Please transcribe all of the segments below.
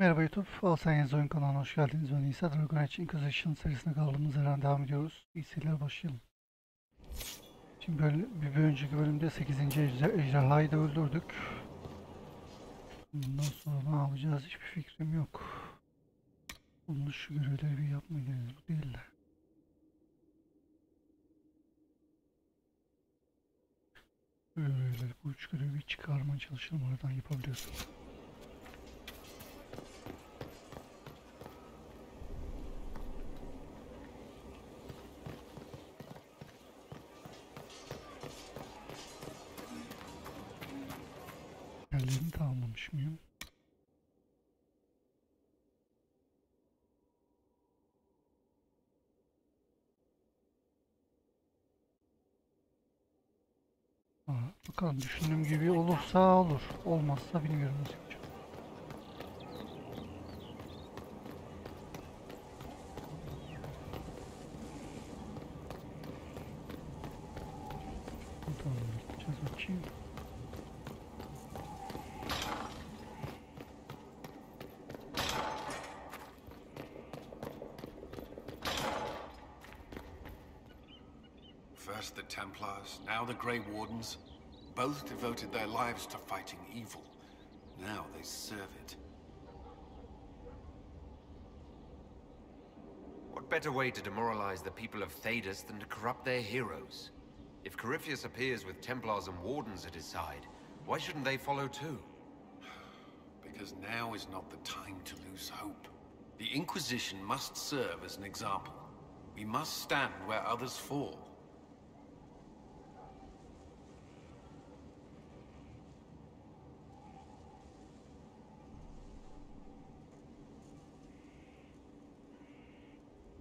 Merhaba YouTube, ALSENYAZ Oyun kanalına hoş geldiniz. Ben İsa Dragon Age Inquisition serisine kaldığımız yerden devam ediyoruz. İyi seyirler, başlayalım. Şimdi bir önceki bölümde 8. ejderhayı da öldürdük. Bundan sonra ne yapacağız hiçbir fikrim yok. Bunu şu görevleri bir yapmayacağız, bu değil de. Bu görevleri, bu üç görevi bir çıkarmaya çalışalım, oradan yapabiliyorsun. Yerlerini tamamlamış mıyım? Bakalım, düşündüğüm gibi olursa olur. Olmazsa bilmiyorum nasıl yapacağım. Tamam, gideceğiz bakayım. First the Templars, now the Grey Wardens. Both devoted their lives to fighting evil. Now they serve it. What better way to demoralize the people of Thedas than to corrupt their heroes? If Corypheus appears with Templars and Wardens at his side, why shouldn't they follow too? Because now is not the time to lose hope. The Inquisition must serve as an example. We must stand where others fall.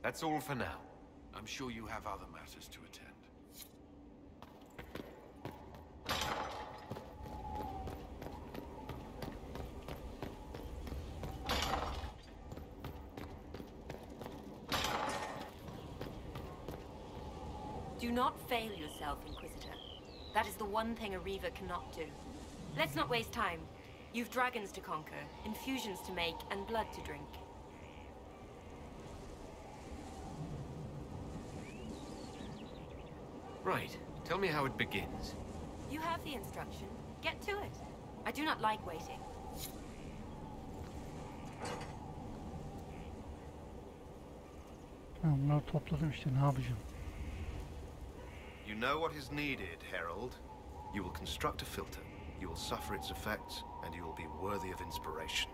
That's all for now. I'm sure you have other matters to attend. Do not fail yourself, Inquisitor. That is the one thing a Reaver cannot do. Let's not waste time. You've dragons to conquer, infusions to make, and blood to drink. Right. Tell me how it begins. You have the instruction. Get to it. I do not like waiting. Bunları topladım işte, ne yapacağım? You know what is needed, Herald. You will construct a filter, you will suffer its effects, and you will be worthy of inspiration.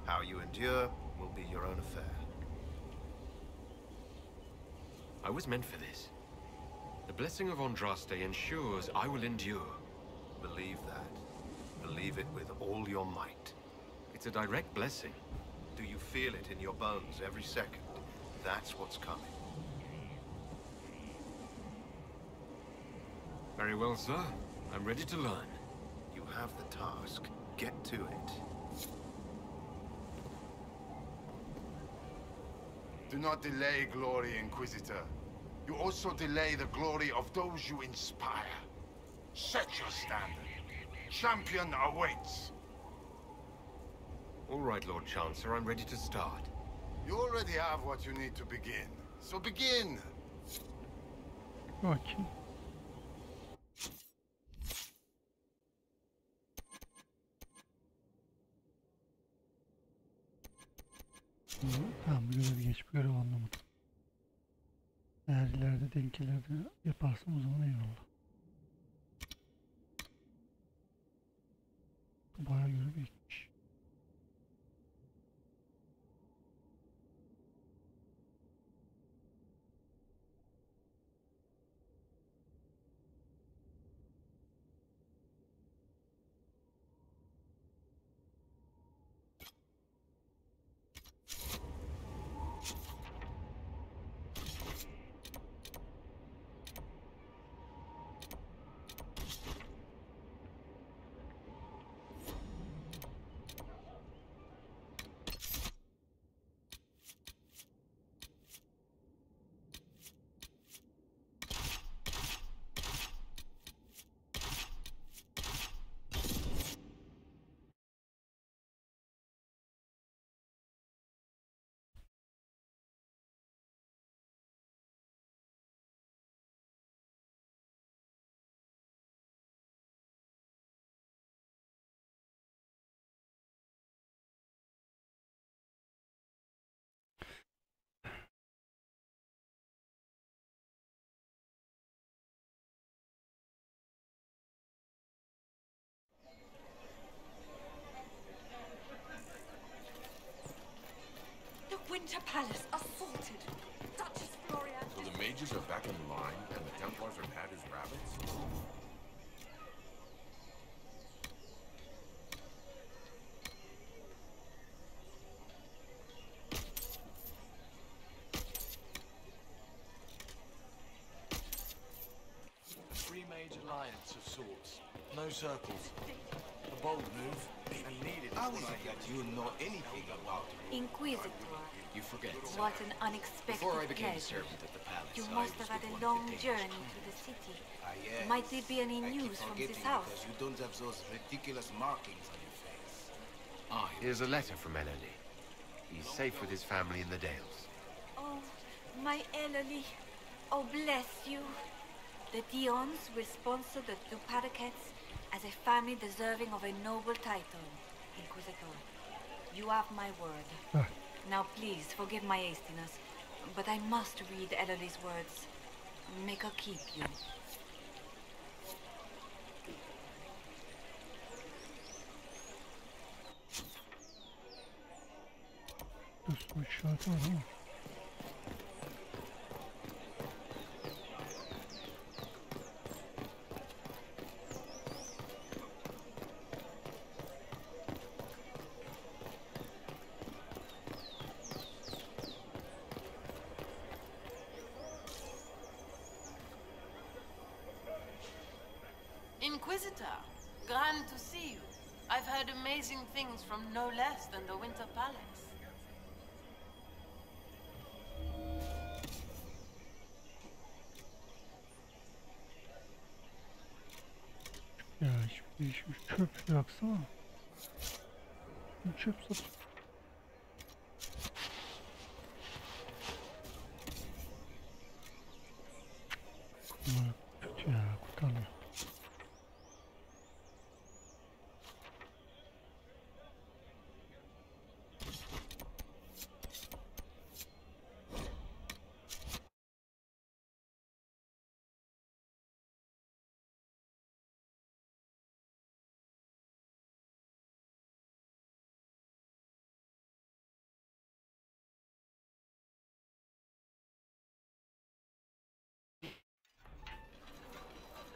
How you endure will be your own affair. I was meant for this. The blessing of Andraste ensures I will endure. Believe that. Believe it with all your might. It's a direct blessing. Do you feel it in your bones every second? That's what's coming. Very well, sir. I'm ready to learn. You have the task. Get to it. Do not delay glory, Inquisitor. You also delay the glory of those you inspire. Set your standard. Champion awaits. All right, Lord Chancellor, I'm ready to start. You already have what you need to begin. So begin! Bakayım. Tamam, bu görevi geç, bu görevi anlamadım. Eğer ileride denk gelirde yaparsam o zaman eyvallah. Bu bayağı görev ekmiş. Winter Palace assaulted. Duchess Florian. So the mages are back in line and the Templars are mad as rabbits? A three-mage alliance of sorts. No circles. A bold move, and needed. How is it that you know anything about it? Inquisitor, You forget. what an unexpected Before I became a pleasure. servant at the palace, You I must was have had with a one of the long Danish journey kings. to the city. Yes. Might there be any I keep news from forgetting this house? because you don't have those ridiculous markings on your face. Here's a letter from Eleni. He's safe with his family in the Dales. Oh, my Ellery. Oh, bless you. The Dions will sponsor the Duparakets as a family deserving of a noble title, Inquisitor. You have my word. Ah, Now please, forgive my hastiness, but I must read Ellery's words. Make her keep you. dostum işareti var ama. Inquisitor, grand to see you. I've heard amazing things from no less than the Winter Palace. Ya hiçbir değişmiş çöp yaksana. Çöp satıyor. Bunlar kötü ya, kurtarmıyor.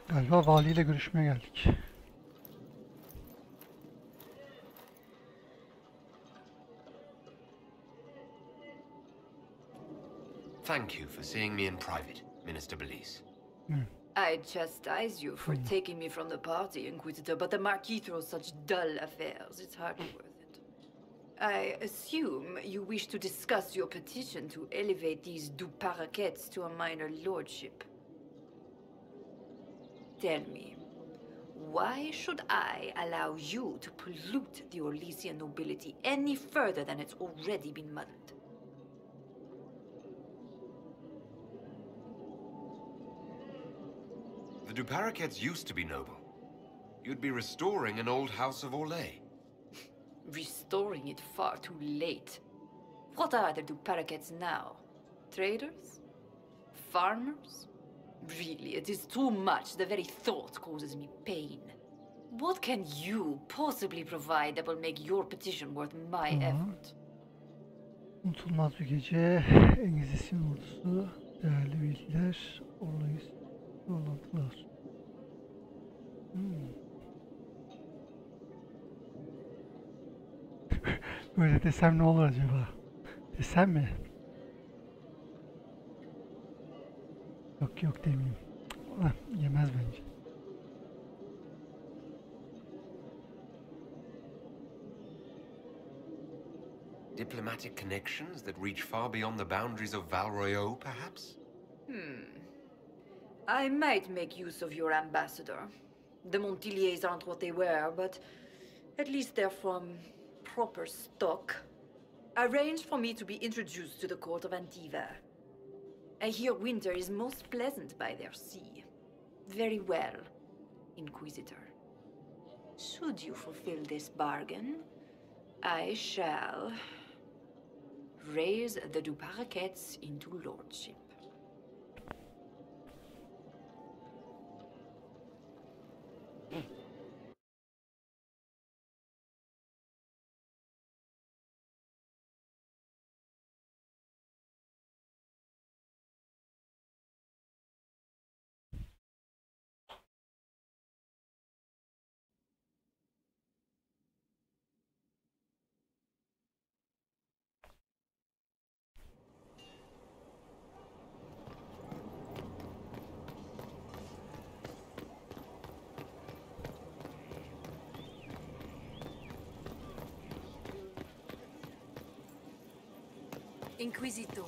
Galiba valiyle görüşmeye geldik. Thank you for seeing me in private, Minister Belize. I chastise you for taking me from the party, Inquisitor, but the Marquis throws such dull affairs, it's hardly worth it. I assume you wish to discuss your petition to elevate these Duparakets to a minor lordship. Tell me, why should I allow you to pollute the Orlesian nobility any further than it's already been muddled? The Duparakets used to be noble. You'd be restoring an old house of Orlais. Restoring it far too late. What are the Duparakets now? Traders? Farmers? Really, it is too much. The very thought causes me pain. What can you possibly provide that will make your petition worth my effort? Unutulmaz bir gece, Engizisyon ordusu, değerli bilgiler, olayı yollantılar. Böyle desem ne olur acaba? Desem mi? Yok yok demeyeyim. Yemez bence. Diplomatic connections that reach far beyond the boundaries of Val Royeaux, perhaps? I might make use of your ambassador. The Montiliers aren't what they were, but at least they're from proper stock. Arrange for me to be introduced to the court of Antiva. I hear winter is most pleasant by their sea. Very well, Inquisitor. Should you fulfill this bargain, I shall raise the Duparakets into lordship. Inquisitor.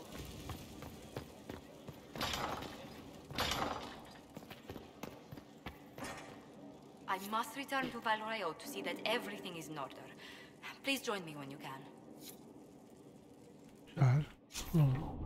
I must return to Valrayo to see that everything is in order. Please join me when you can. Güzel. Olur.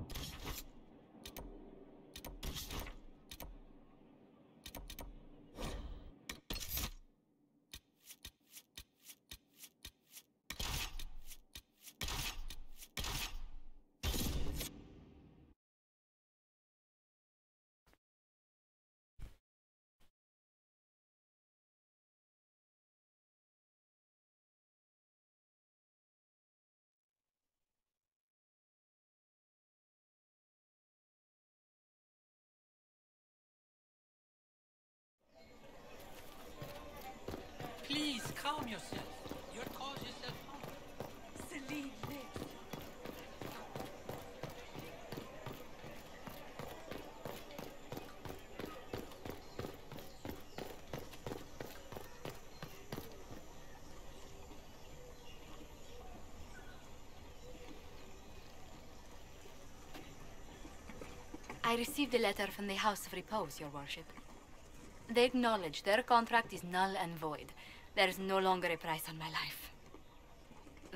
Please calm yourself. You'll cause yourself harm. Celine lives. I received a letter from the House of Repose, Your Worship. They acknowledge their contract is null and void. There is no longer a price on my life.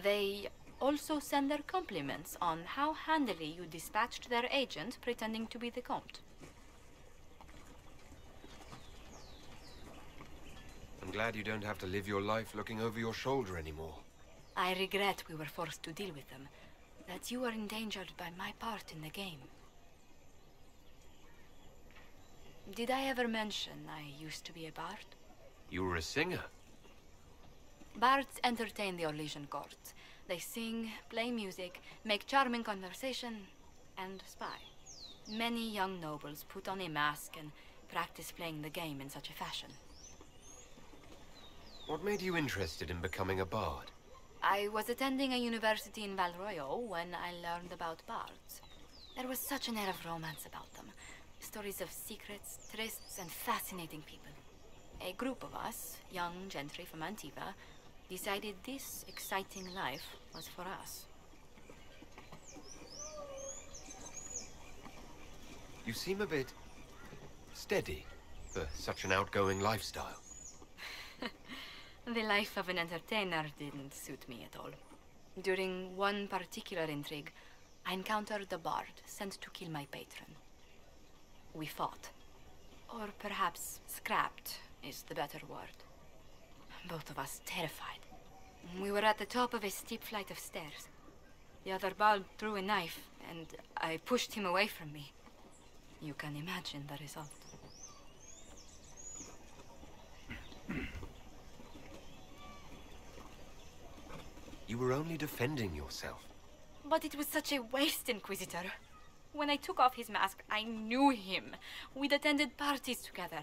They also send their compliments on how handily you dispatched their agent pretending to be the Comte. I'm glad you don't have to live your life looking over your shoulder anymore. I regret we were forced to deal with them, that you were endangered by my part in the game. Did I ever mention I used to be a bard? You were a singer. Bards entertain the Orlesian court. They sing, play music, make charming conversation, and spy. Many young nobles put on a mask and practice playing the game in such a fashion. What made you interested in becoming a bard? I was attending a university in Valroyo when I learned about bards. There was such an air of romance about them. Stories of secrets, trysts, and fascinating people. A group of us, young gentry from Antiva, decided this exciting life was for us. You seem a bit steady for such an outgoing lifestyle. The life of an entertainer didn't suit me at all. During one particular intrigue, I encountered a bard sent to kill my patron. We fought. Or perhaps scrapped is the better word. Both of us terrified. We were at the top of a steep flight of stairs. The other bard drew a knife, and I pushed him away from me. You can imagine the result. You were only defending yourself. But it was such a waste, Inquisitor. When I took off his mask, I knew him. We'd attended parties together.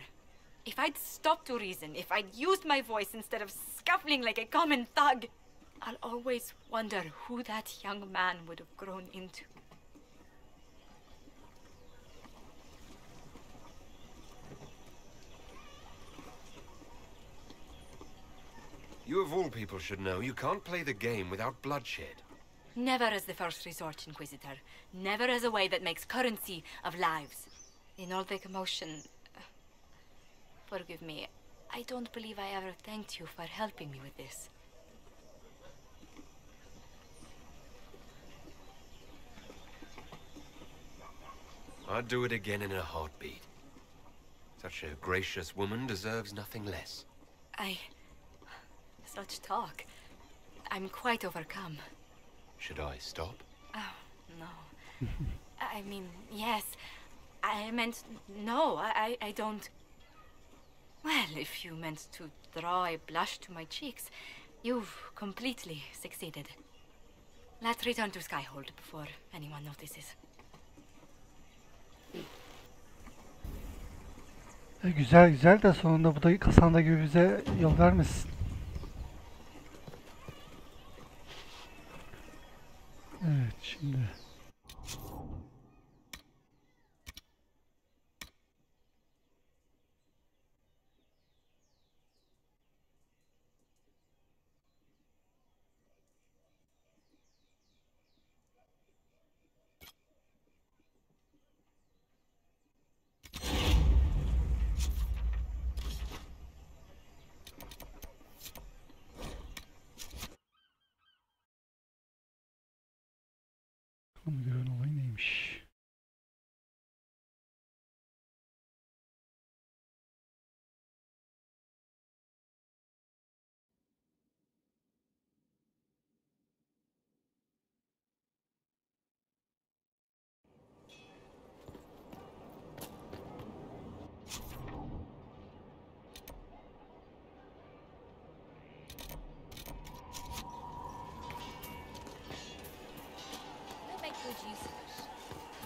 If I'd stopped to reason, if I'd used my voice instead of scuffling like a common thug, I'll always wonder who that young man would have grown into. You of all people should know you can't play the game without bloodshed. Never as the first resort, Inquisitor. Never as a way that makes currency of lives. In all the commotion... Forgive me, I don't believe I ever thanked you for helping me with this. I'd do it again in a heartbeat. Such a gracious woman deserves nothing less. Such talk. I'm quite overcome. Should I stop? Oh, no. I mean, yes. I meant no, I don't... Well, if you meant to draw a blush to my cheeks, you've completely succeeded. Let's return to Skyhold before anyone notices. Güzel güzel de sonunda bu da kasanda gibi bize yol vermesin. Evet şimdi. Bakalım gören olayı neymiş.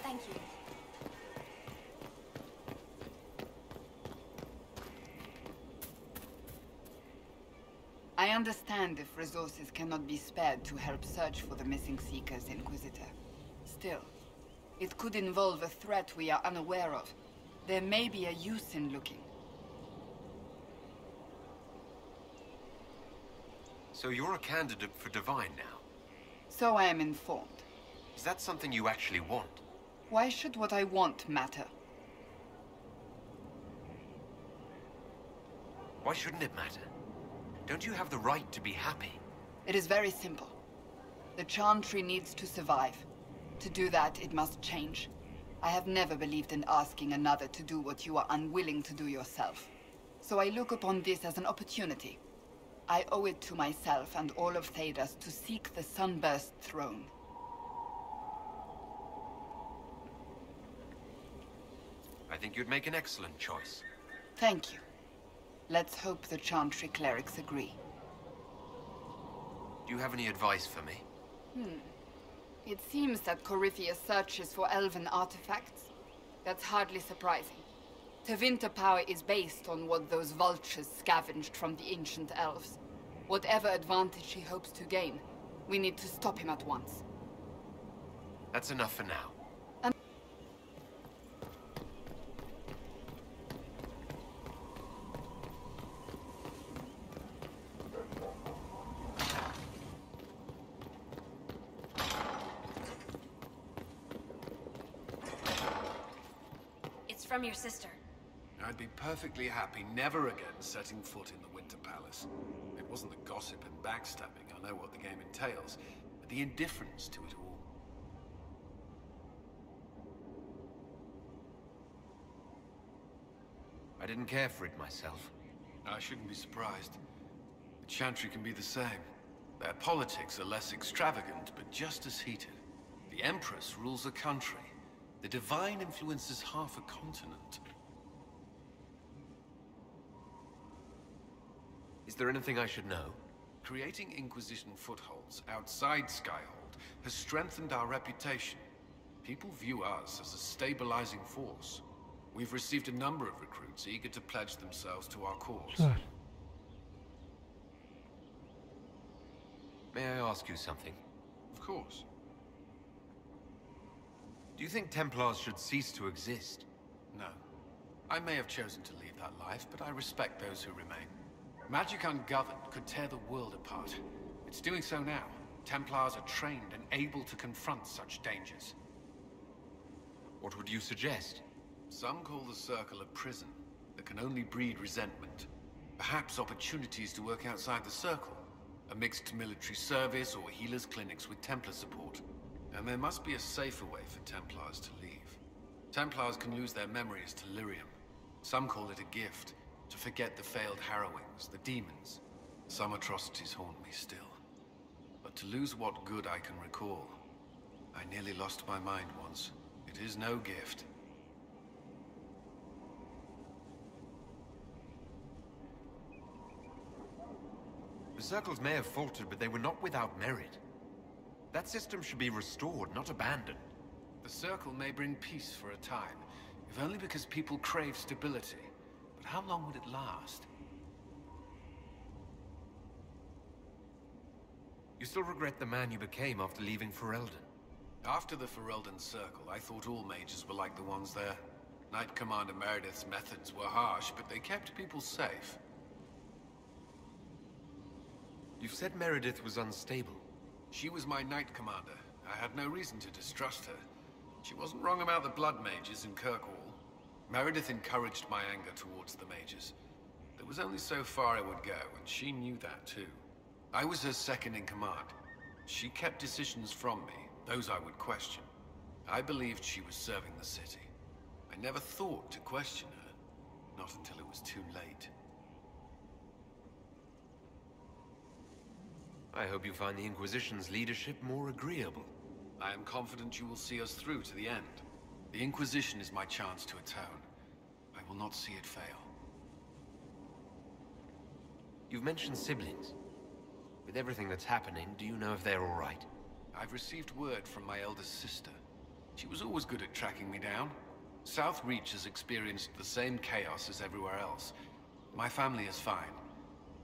Thank you. I understand if resources cannot be spared to help search for the missing Seekers, Inquisitor. Still, it could involve a threat we are unaware of. There may be a use in looking. So you're a candidate for Divine now? So I am informed. Is that something you actually want? Why should what I want matter? Why shouldn't it matter? Don't you have the right to be happy? It is very simple. The Chantry needs to survive. To do that, it must change. I have never believed in asking another to do what you are unwilling to do yourself. So I look upon this as an opportunity. I owe it to myself and all of Thedas to seek the Sunburst throne. I think you'd make an excellent choice. Thank you. Let's hope the Chantry clerics agree. Do you have any advice for me? It seems that Corypheus searches for elven artifacts. That's hardly surprising. Tevinter power is based on what those vultures scavenged from the ancient elves. Whatever advantage he hopes to gain, we need to stop him at once. That's enough for now. From your sister. I'd be perfectly happy never again setting foot in the Winter Palace. It wasn't the gossip and backstabbing, I know what the game entails, but the indifference to it all. I didn't care for it myself. I shouldn't be surprised. The Chantry can be the same. Their politics are less extravagant, but just as heated. The Empress rules a country. The Divine influences half a continent. Is there anything I should know? Creating Inquisition footholds outside Skyhold has strengthened our reputation. People view us as a stabilizing force. We've received a number of recruits eager to pledge themselves to our cause. Sure. May I ask you something? Of course. Do you think Templars should cease to exist? No. I may have chosen to leave that life, but I respect those who remain. Magic ungoverned could tear the world apart. It's doing so now. Templars are trained and able to confront such dangers. What would you suggest? Some call the Circle a prison that can only breed resentment. Perhaps opportunities to work outside the Circle. A mixed military service or healers' clinics with Templar support. And there must be a safer way for Templars to leave. Templars can lose their memories to lyrium. Some call it a gift, to forget the failed harrowings, the demons. Some atrocities haunt me still. But to lose what good I can recall, I nearly lost my mind once. It is no gift. The circles may have faltered, but they were not without merit. That system should be restored, not abandoned. The Circle may bring peace for a time, if only because people crave stability. But how long would it last? You still regret the man you became after leaving Ferelden? After the Ferelden Circle, I thought all mages were like the ones there. Knight Commander Meredith's methods were harsh, but they kept people safe. You've said Meredith was unstable. She was my Knight Commander. I had no reason to distrust her. She wasn't wrong about the Blood Mages in Kirkwall. Meredith encouraged my anger towards the mages. There was only so far I would go, and she knew that too. I was her second in command. She kept decisions from me, those I would question. I believed she was serving the city. I never thought to question her, not until it was too late. I hope you find the Inquisition's leadership more agreeable. I am confident you will see us through to the end. The Inquisition is my chance to atone. I will not see it fail. You've mentioned siblings. With everything that's happening, do you know if they're all right? I've received word from my eldest sister. She was always good at tracking me down. South Reach has experienced the same chaos as everywhere else. My family is fine.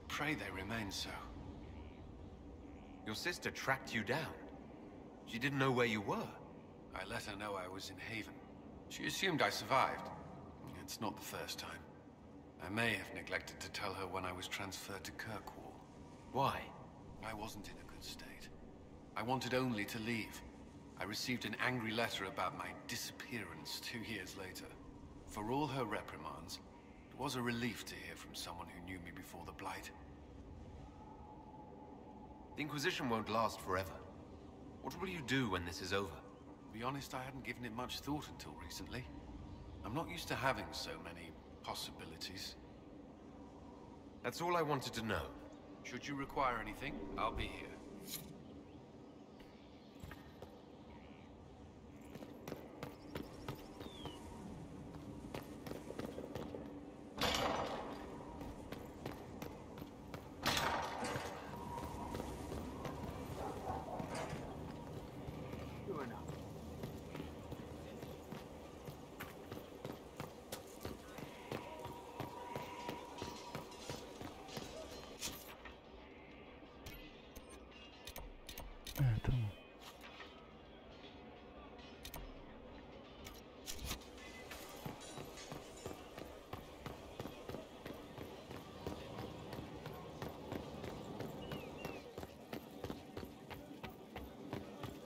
Pray they remain so. Your sister tracked you down. She didn't know where you were. I let her know I was in Haven. She assumed I survived. It's not the first time. I may have neglected to tell her when I was transferred to Kirkwall. Why? I wasn't in a good state. I wanted only to leave. I received an angry letter about my disappearance 2 years later. For all her reprimands, it was a relief to hear from someone who knew me before the Blight. The Inquisition won't last forever. What will you do when this is over? To be honest, I hadn't given it much thought until recently. I'm not used to having so many possibilities. That's all I wanted to know. Should you require anything, I'll be here. Evet, tamam.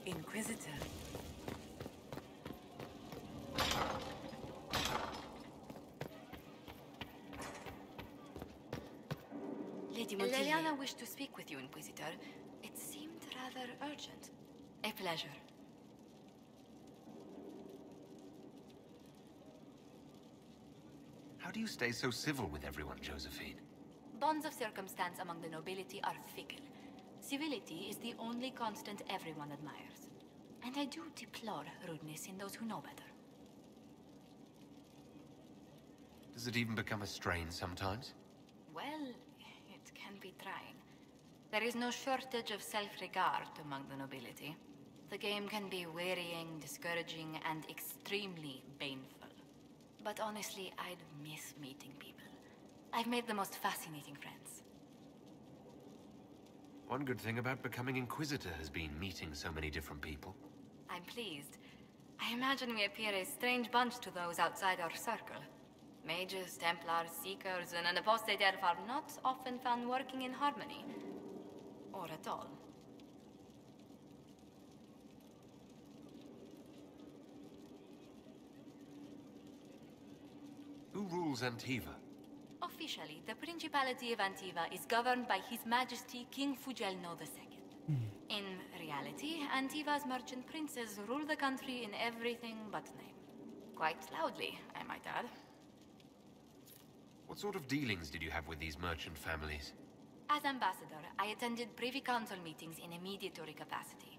Inquisitor. Lady Leliana wished to speak with you, Inquisitor. It seemed rather urgent. A pleasure. How do you stay so civil with everyone, Josephine? Bonds of circumstance among the nobility are fickle. Civility is the only constant everyone admires. And I do deplore rudeness in those who know better. Does it even become a strain sometimes? Well, it can be trying. There is no shortage of self-regard among the nobility. The game can be wearying, discouraging, and extremely baneful. But honestly, I'd miss meeting people. I've made the most fascinating friends. One good thing about becoming Inquisitor has been meeting so many different people. I'm pleased. I imagine we appear a strange bunch to those outside our circle. Mages, Templars, Seekers, and an apostate elf are not often found working in harmony. Or at all. Who rules Antiva? Officially, the Principality of Antiva is governed by His Majesty King Fugelno II. In reality, Antiva's merchant princes rule the country in everything but name. Quite loudly, I might add. What sort of dealings did you have with these merchant families? As ambassador, I attended Privy Council meetings in a mediatory capacity.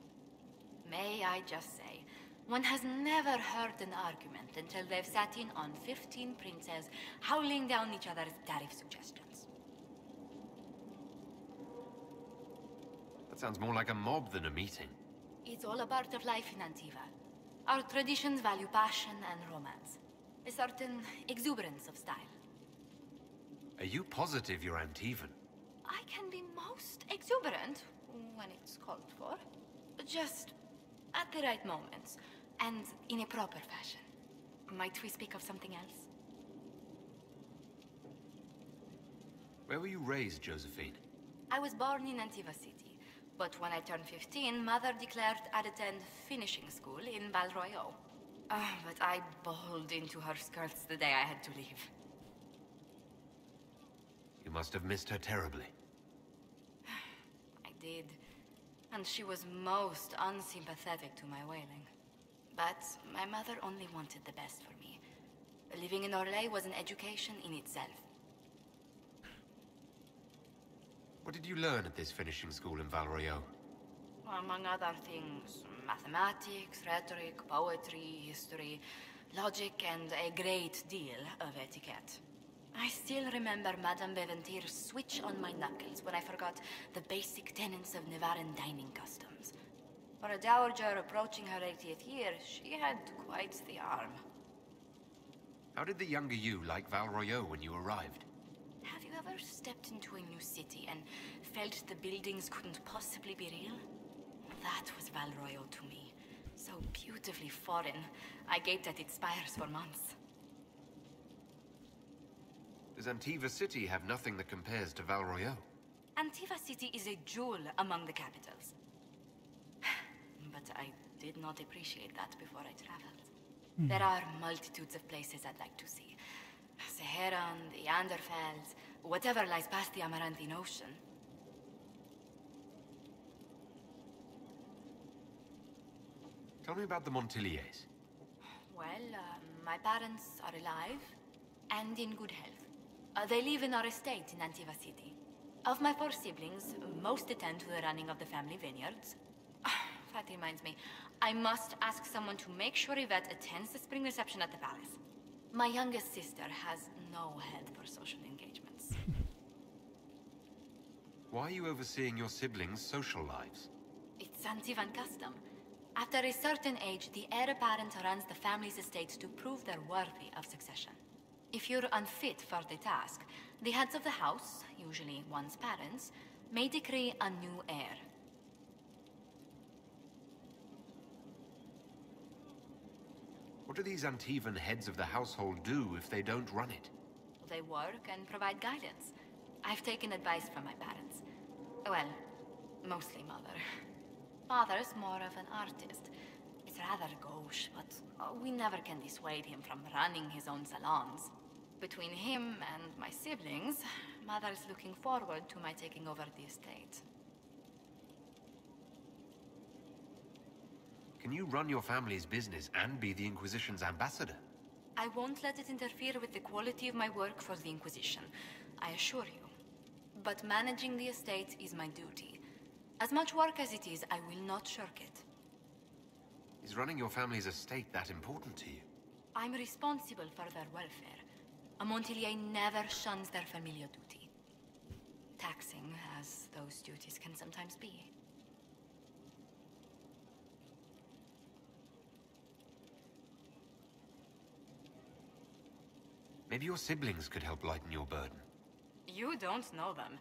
May I just say, one has never heard an argument until they've sat in on 15 princes howling down each other's tariff suggestions. That sounds more like a mob than a meeting. It's all a part of life in Antiva. Our traditions value passion and romance. A certain exuberance of style. Are you positive you're Antivan? I can be most exuberant when it's called for. Just at the right moments, and in a proper fashion. Might we speak of something else? Where were you raised, Josephine? I was born in Antiva City, but when I turned 15, Mother declared I'd attend finishing school in Balroyo. But I bawled into her skirts the day I had to leave. You must have missed her terribly. I did. And she was most unsympathetic to my wailing. But my mother only wanted the best for me. Living in Orlais was an education in itself. What did you learn at this finishing school in Valroyo? Among other things, mathematics, rhetoric, poetry, history, logic, and a great deal of etiquette. I still remember Madame Beventir's switch on my knuckles when I forgot the basic tenets of Nevaran dining customs. For a dowager approaching her 80th year, she had quite the arm. How did the younger you like Valroyo when you arrived? Have you ever stepped into a new city and felt the buildings couldn't possibly be real? That was Valroyo to me. So beautifully foreign. I gaped at its spires for months. Does Antiva City have nothing that compares to Valroyo? Antiva City is a jewel among the capitals. But I did not appreciate that before I traveled. There are multitudes of places I'd like to see. Saharan, the Anderfels, whatever lies past the Amarantine Ocean. Tell me about the Montiliers. Well, my parents are alive and in good health. They live in our estate in Antiva City. Of my 4 siblings, most attend to the running of the family vineyards. That reminds me, I must ask someone to make sure Yvette attends the spring reception at the palace. My youngest sister has no head for social engagements. Why are you overseeing your siblings' social lives? It's Antivan custom. After a certain age, the heir apparent runs the family's estate to prove they're worthy of succession. If you're unfit for the task, the heads of the house, usually one's parents, may decree a new heir. What do these Antivan heads of the household do if they don't run it? They work and provide guidance. I've taken advice from my parents. Well, mostly mother. Father's more of an artist. It's rather gauche, but we never can dissuade him from running his own salons. Between him and my siblings, mother's looking forward to my taking over the estate. Can you run your family's business and be the Inquisition's ambassador? I won't let it interfere with the quality of my work for the Inquisition, I assure you. But managing the estate is my duty. As much work as it is, I will not shirk it. Is running your family's estate that important to you? I'm responsible for their welfare. A Montilier never shuns their familial duty. Taxing as those duties can sometimes be. Maybe your siblings could help lighten your burden. You don't know them.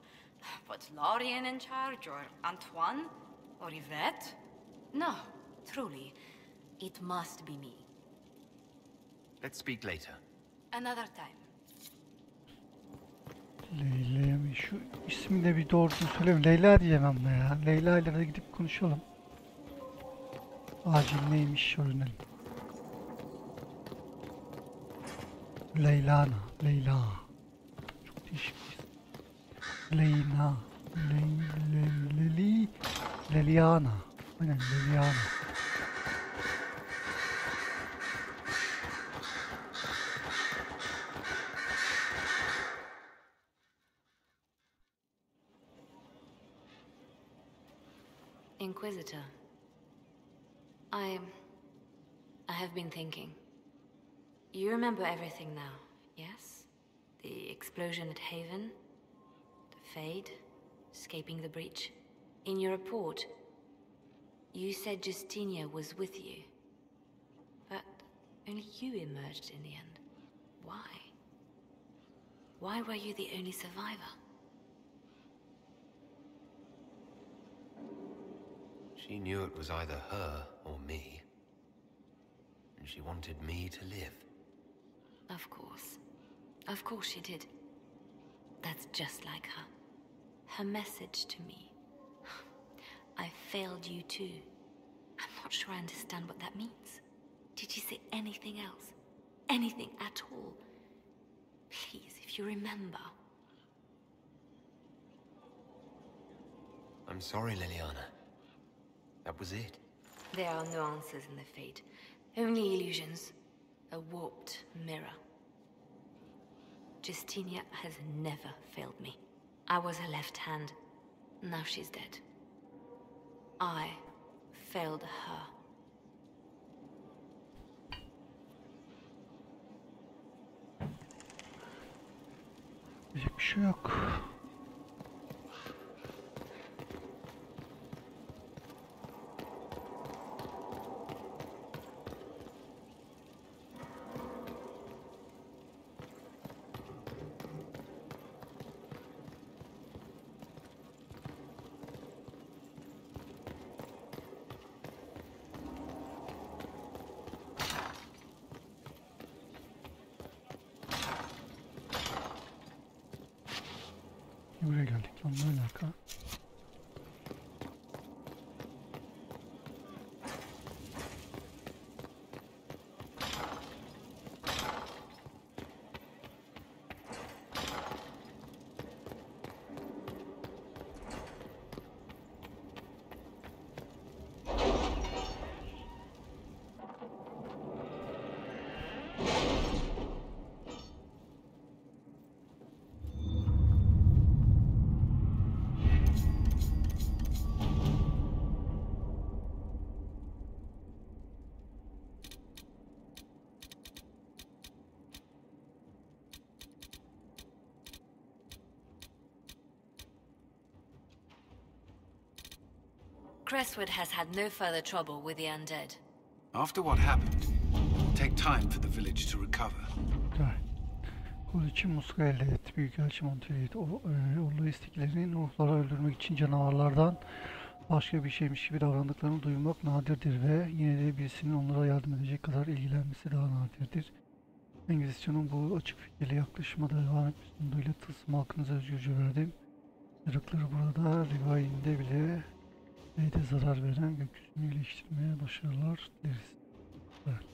But Lorien in charge, or Antoine, or Yvette? No, truly. It must be me. Let's speak later. Another time. Leyla'ya mı? Şu ismi de bir doğrusunu söyleyeyim. Leyla diyeceğim ama ya. Leyla ile de gidip konuşalım. Acil neymiş öğrenelim. Leyla'na. Leyla. Çok değişik bir isim. Leyla. Leliana. Aynen Leliana. Inquisitor, I have been thinking. You remember everything now, yes? The explosion at Haven, the Fade, escaping the breach. In your report, you said Justinia was with you. But only you emerged in the end. Why? Why were you the only survivor? She knew it was either her or me. And she wanted me to live. Of course. Of course she did. That's just like her. Her message to me. I failed you too. I'm not sure I understand what that means. Did you say anything else? Anything at all? Please, if you remember. I'm sorry, Liliana. That was it. There are nuances in the fate. Only illusions. A warped mirror. Justinia has never failed me. I was her left hand. Now she's dead. I failed her. Diyecek bir şey yok. Buraya geldik lan, ne alaka? Crestwood has had no further trouble with the undead. After what happened, it will take time for the village to recover. Kod için muska elde et. Büyükelçi Monteliyet. Orlu istiklerin ruhları öldürmek için canavarlardan başka bir şeymiş gibi davrandıklarını duymak nadirdir ve yine de birisinin onlara yardım edecek kadar ilgilenmesi daha nadirdir. Engizisyon'un bu açık fikirli yaklaşıma devam etmesi umuduyla tılsım halkınıza özgürce verdim. Yarıkları burada, rivayinde bile de zarar veren gökyüzünü iyileştirmeye başarılar dileriz. Evet.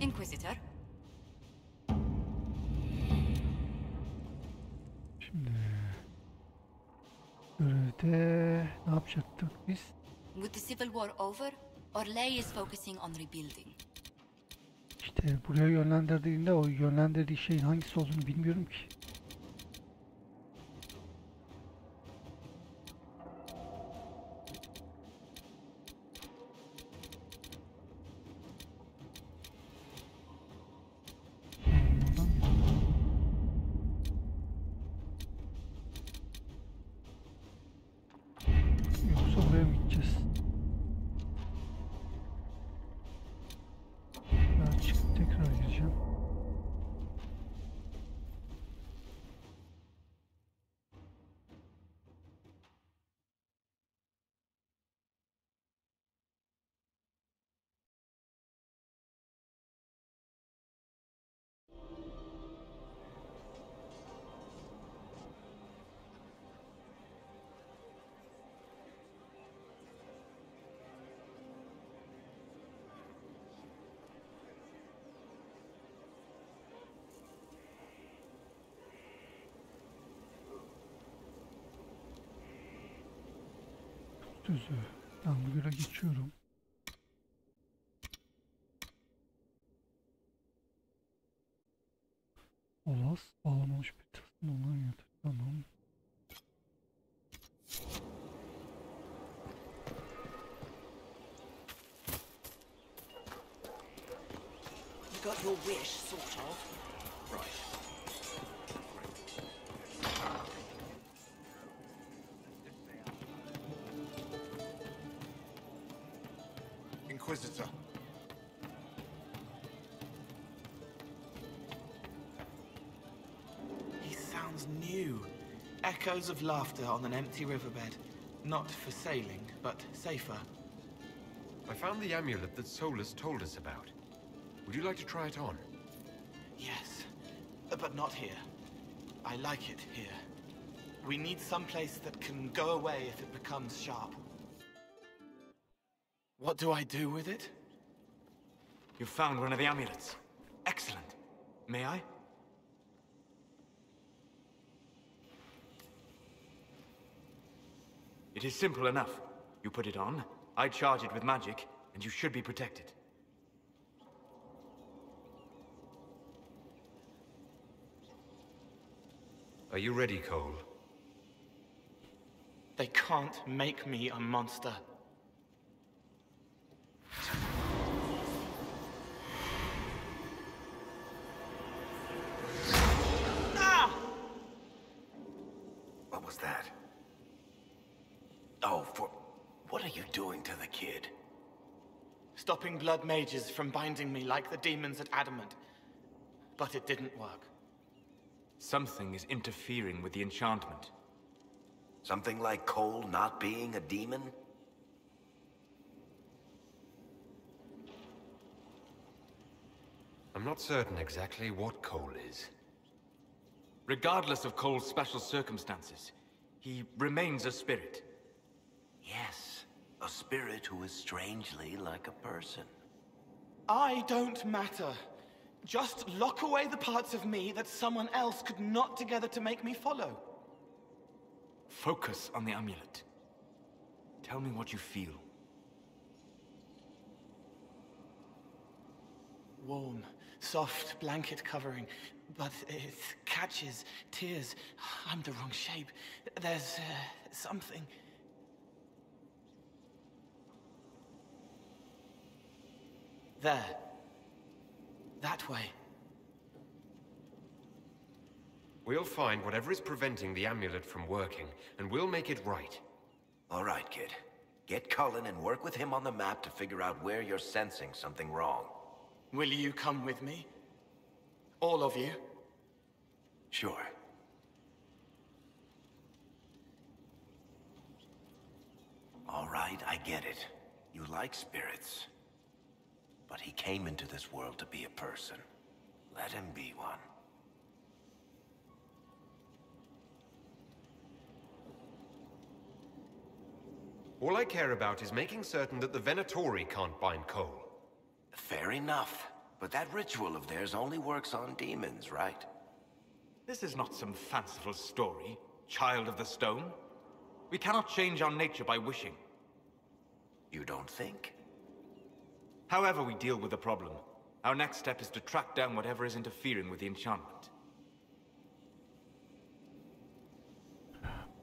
Inquisitor. Şimdi görevde ne yapacaktık biz? With the civil war over, Orlais is focusing on rebuilding. İşte buraya yönlendirdiğinde o yönlendirdiği şeyin hangisi olduğunu bilmiyorum ki. Yoksa buraya mı gideceğiz? Ben çıkıp tekrar gireceğim. Düzü. Ben bu göre geçiyorum. Olas bağlamamış bir tılsım ondan yatır. Tamam. You got your wish, sort of. Right. Inquisitor. He sounds new. Echoes of laughter on an empty riverbed. Not for sailing, but safer. I found the amulet that Solus told us about. Would you like to try it on? Yes, but not here. I like it here. We need some place that can go away if it becomes sharp. What do I do with it? You found one of the amulets. Excellent. May I? It is simple enough. You put it on, I charge it with magic, and you should be protected. Are you ready, Cole? They can't make me a monster. What was that? Oh, what are you doing to the kid? Stopping blood mages from binding me like the demons at Adamant. But it didn't work. Something is interfering with the enchantment. Something like Cole not being a demon? I'm not certain exactly what Cole is. Regardless of Cole's special circumstances, he remains a spirit. Yes, a spirit who is strangely like a person. I don't matter. Just lock away the parts of me that someone else could knot together to make me follow. Focus on the amulet. Tell me what you feel. Warm, soft blanket covering, but it catches tears. I'm the wrong shape. There's something. There. That way. We'll find whatever is preventing the amulet from working, and we'll make it right. All right, kid. Get Cullen and work with him on the map to figure out where you're sensing something wrong. Will you come with me? All of you? Sure. All right, I get it. You like spirits. But he came into this world to be a person. Let him be one. All I care about is making certain that the Venatori can't bind Cole. Fair enough. But that ritual of theirs only works on demons, right? This is not some fanciful story, child of the stone. We cannot change our nature by wishing. You don't think? However we deal with the problem, our next step is to track down whatever is interfering with the enchantment.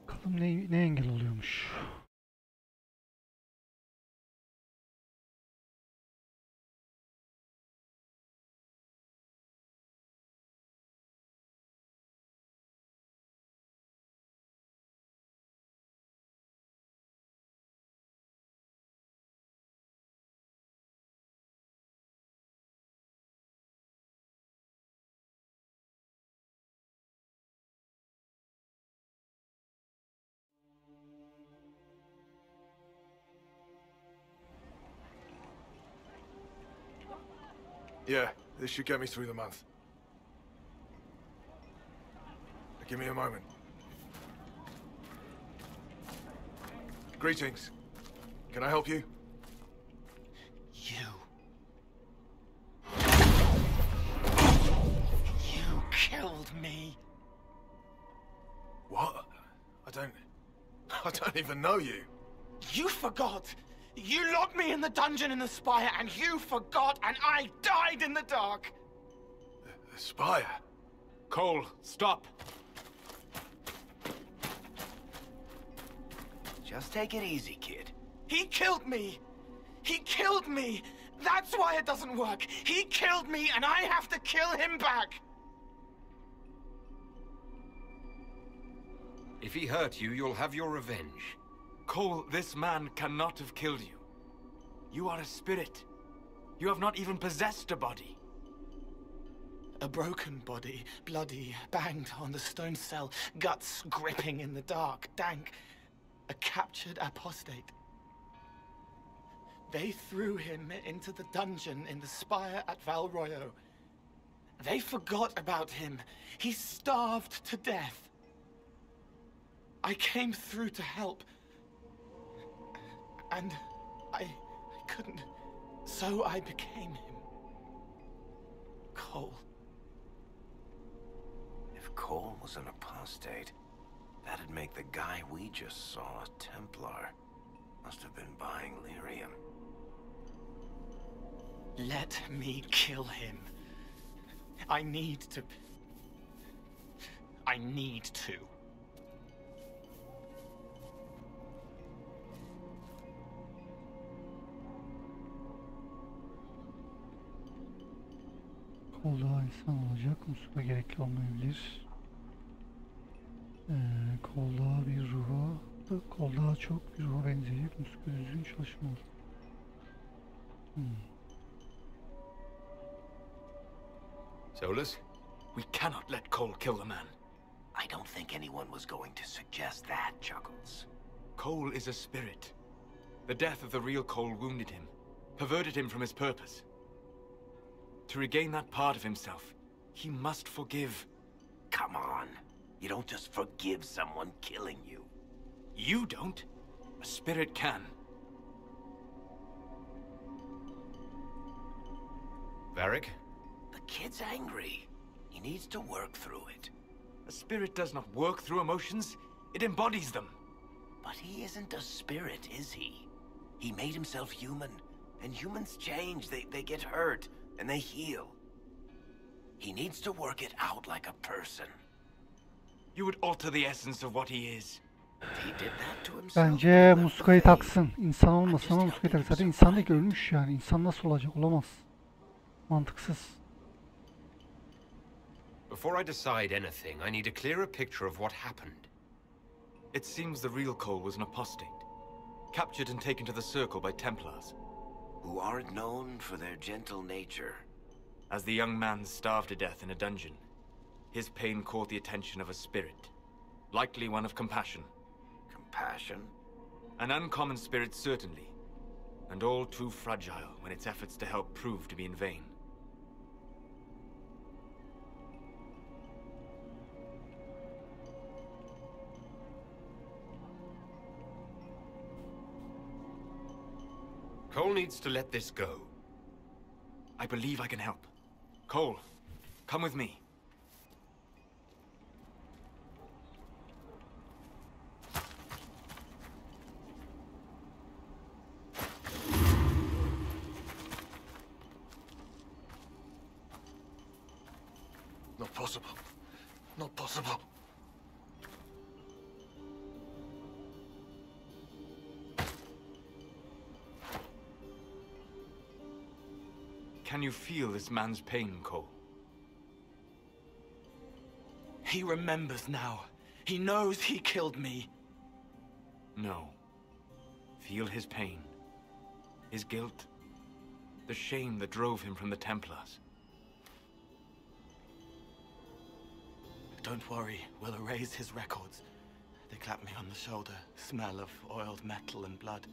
Bakalım ne engel oluyormuş. Yeah, this should get me through the month. Give me a moment. Greetings. Can I help you? You killed me. What? I don't even know you. You forgot. You locked me in the dungeon in the spire, and you forgot, and I died in the dark. The spire? Cole, stop. Just take it easy, kid. He killed me. He killed me. That's why it doesn't work. He killed me, and I have to kill him back. If he hurt you, you'll have your revenge. Cole, this man cannot have killed you. You are a spirit. You have not even possessed a body. A broken body, bloody, banged on the stone cell, guts gripping in the dark, dank. A captured apostate. They threw him into the dungeon in the spire at Valroyo. They forgot about him. He starved to death. I came through to help. And I couldn't. So I became him. Cole. If Cole was an apostate, That'd make the guy we just saw a Templar. Must have been buying lyrium. Let me kill him. I need to. Koldağı insan olacak. Muska gerekli olmayabilir. Koldağı bir ruha. Koldağı çok bir ruha benzeyecek. Muska düzgün çalışmıyor. Solus, we cannot let Cole kill the man. I don't think anyone was going to suggest that, Chuckles. Cole is a spirit. The death of the real Cole wounded him, perverted him from his purpose. To regain that part of himself, he must forgive. Come on. You don't just forgive someone killing you. You don't. A spirit can. Varric? The kid's angry. He needs to work through it. A spirit does not work through emotions, it embodies them. But he isn't a spirit, is he? He made himself human, and humans change. They get hurt, and they heal. He needs to work it out like a person. You would alter the essence of what he is. He did that to himself. Bence muskayı taksın. İnsan olmasın ama muskayı taksın. Zaten insan değil ki, ölmüş yani. İnsan nasıl olacak? Olamaz. Mantıksız. Before I decide anything, I need a clearer picture of what happened. It seems the real Cole was an apostate, captured and taken to the Circle by Templars. Who aren't known for their gentle nature. As the young man starved to death in a dungeon, his pain caught the attention of a spirit, likely one of compassion. Compassion? An uncommon spirit, certainly, and all too fragile when its efforts to help prove to be in vain. Cole needs to let this go. I believe I can help. Cole, come with me. Not possible. Not possible. Can you feel this man's pain, Cole? He remembers now. He knows he killed me. No. Feel his pain. His guilt. The shame that drove him from the Templars. Don't worry, we'll erase his records. They clap me on the shoulder, smell of oiled metal and blood.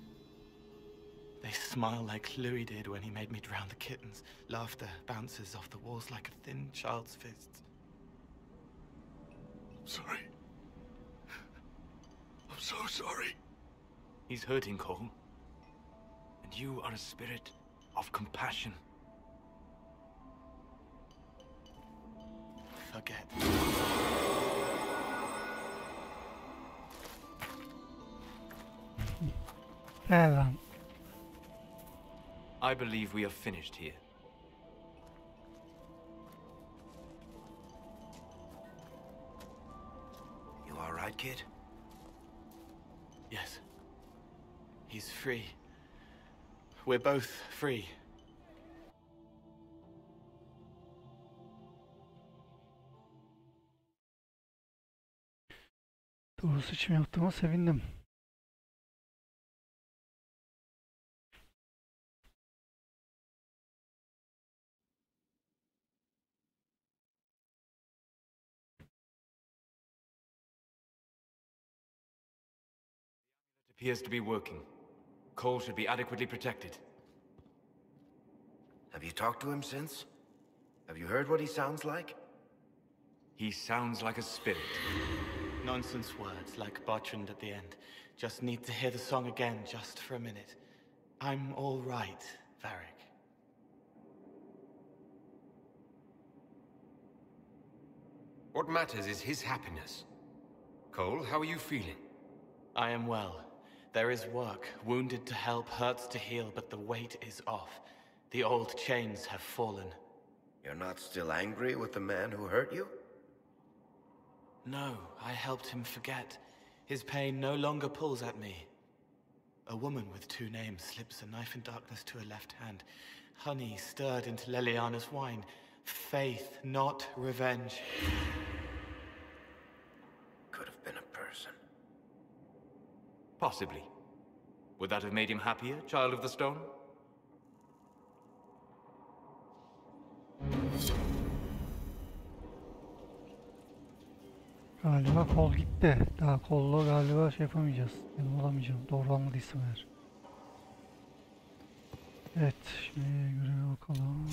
They smile like Louis did when he made me drown the kittens. Laughter bounces off the walls like a thin child's fist. I'm sorry. I'm so sorry. He's hurting, Cole. And you are a spirit of compassion. Forget. Lan. I believe we are finished here. You all right, kid? Yes. He's free. We're both free. Doğru seçim yaptığıma sevindim. It appears to be working. Cole should be adequately protected. Have you talked to him since? Have you heard what he sounds like? He sounds like a spirit. Nonsense words like Bertrand at the end. Just need to hear the song again just for a minute. I'm all right, Varric. What matters is his happiness. Cole, how are you feeling? I am well. There is work. Wounded to help, hurts to heal, but the weight is off. The old chains have fallen. You're not still angry with the man who hurt you? No, I helped him forget. His pain no longer pulls at me. A woman with 2 names slips a knife in darkness to her left hand. Honey stirred into Leliana's wine. Faith, not revenge. Could have been a person. Possibly. Would that have made him happier, Child of the Stone? Galiba kol gitti. Daha kolla galiba şey yapamayacağız. Yanım alamayacağım. Doğru anladıysam eğer. Evet. Şimdi göreve bakalım.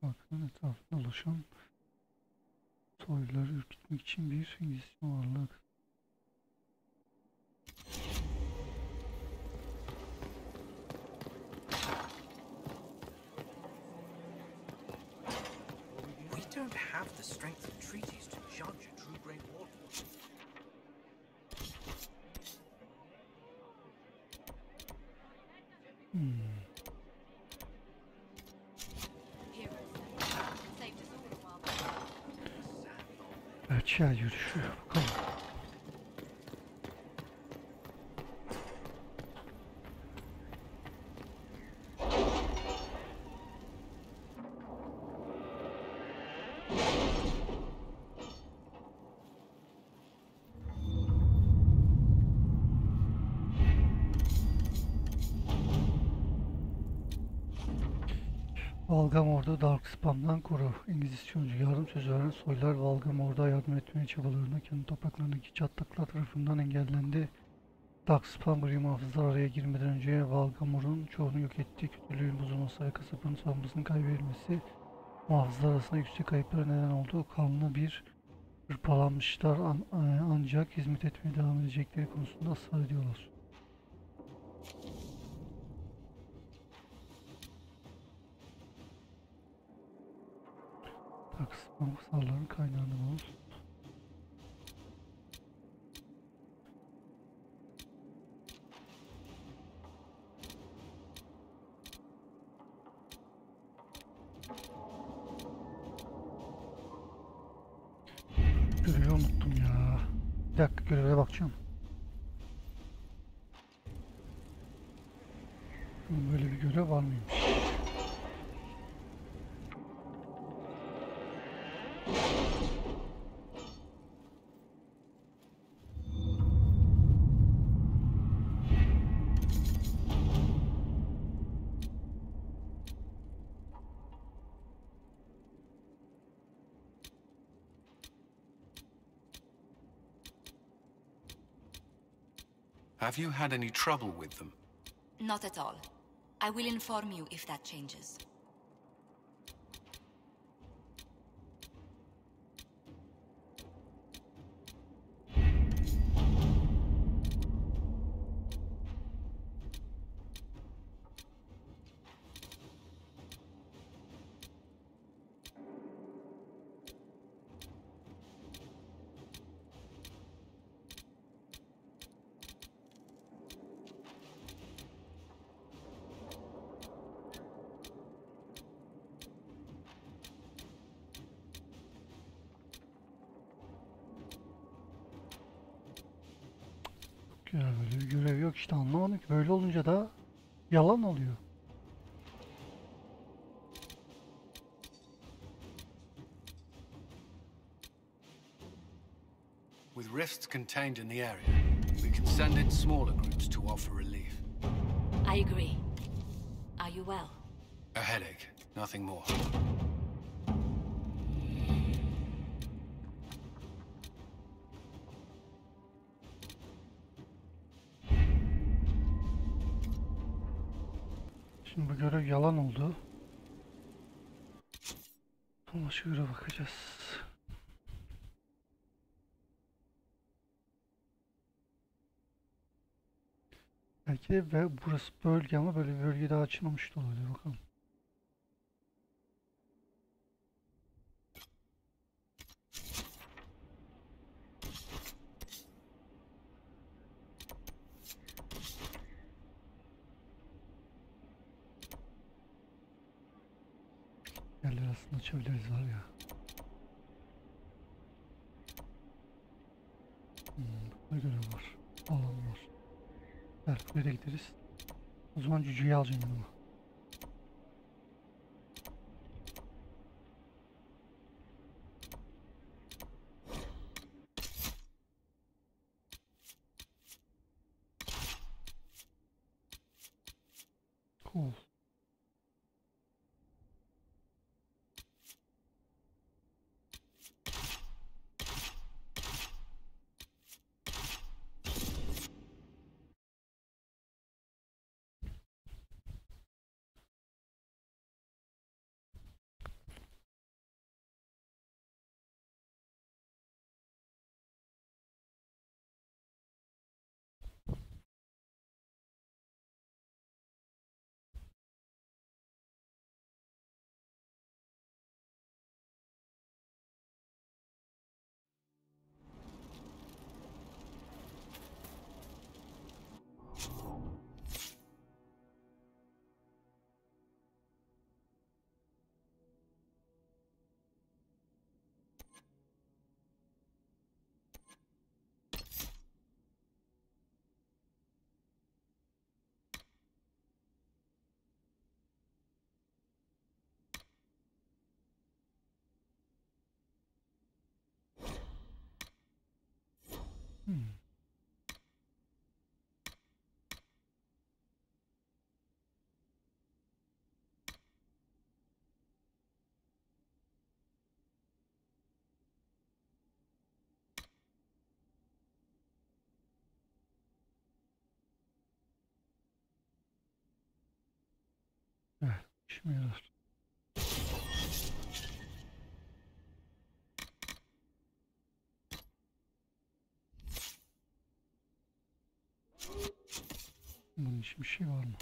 Bakın etrafında oluşan soyluları ürkütmek için bir İngilizce varlık. We don't have the strength of treaties to judge a true great warlord. Elçiler yürüyüşü. Bakalım. Valgamor'da Darkspawn'dan koru. İngilizyoncu yardım sözü veren soylar Valgamor'da yardım etmeye çabalarında kendi topraklarındaki çatlaklar tarafından engellendi. Darkspawn bir muhafızlar araya girmeden önce Valgamor'un çoğunu yok etti. Kötülüğün bozulması ve kasabın savunmasının kaybedilmesi muhafızlar arasında yüksek kayıplara neden oldu. Kanlı bir hırpalanmışlar ancak hizmet etmeye devam edecekleri konusunda ısrar ediyorlar. Hasarların kaynağını bul. Görevi unuttum ya. Bir dakika göreve bakacağım. Böyle bir görev var mıymış? Have you had any trouble with them? Not at all. I will inform you if that changes. Ya böyle bir görev yok işte, anlamadım ki. Böyle olunca da yalan oluyor. With rifts contained in the area, we can send in smaller groups to offer relief. I agree. Are you well? A headache, nothing more. Şimdi bu görev yalan oldu. Ama şu göreve bakacağız. Belki ve burası bölge ama böyle bir bölge daha açılmamış da olabilir. Bakalım. Yerler aslında açabiliriz var ya. Burada görev var. Alan var. Evet, buraya da gideriz. O zaman cüceyi alacağım yanıma. Cool. Evet, işime yarar. Bunun için bir şey var mı?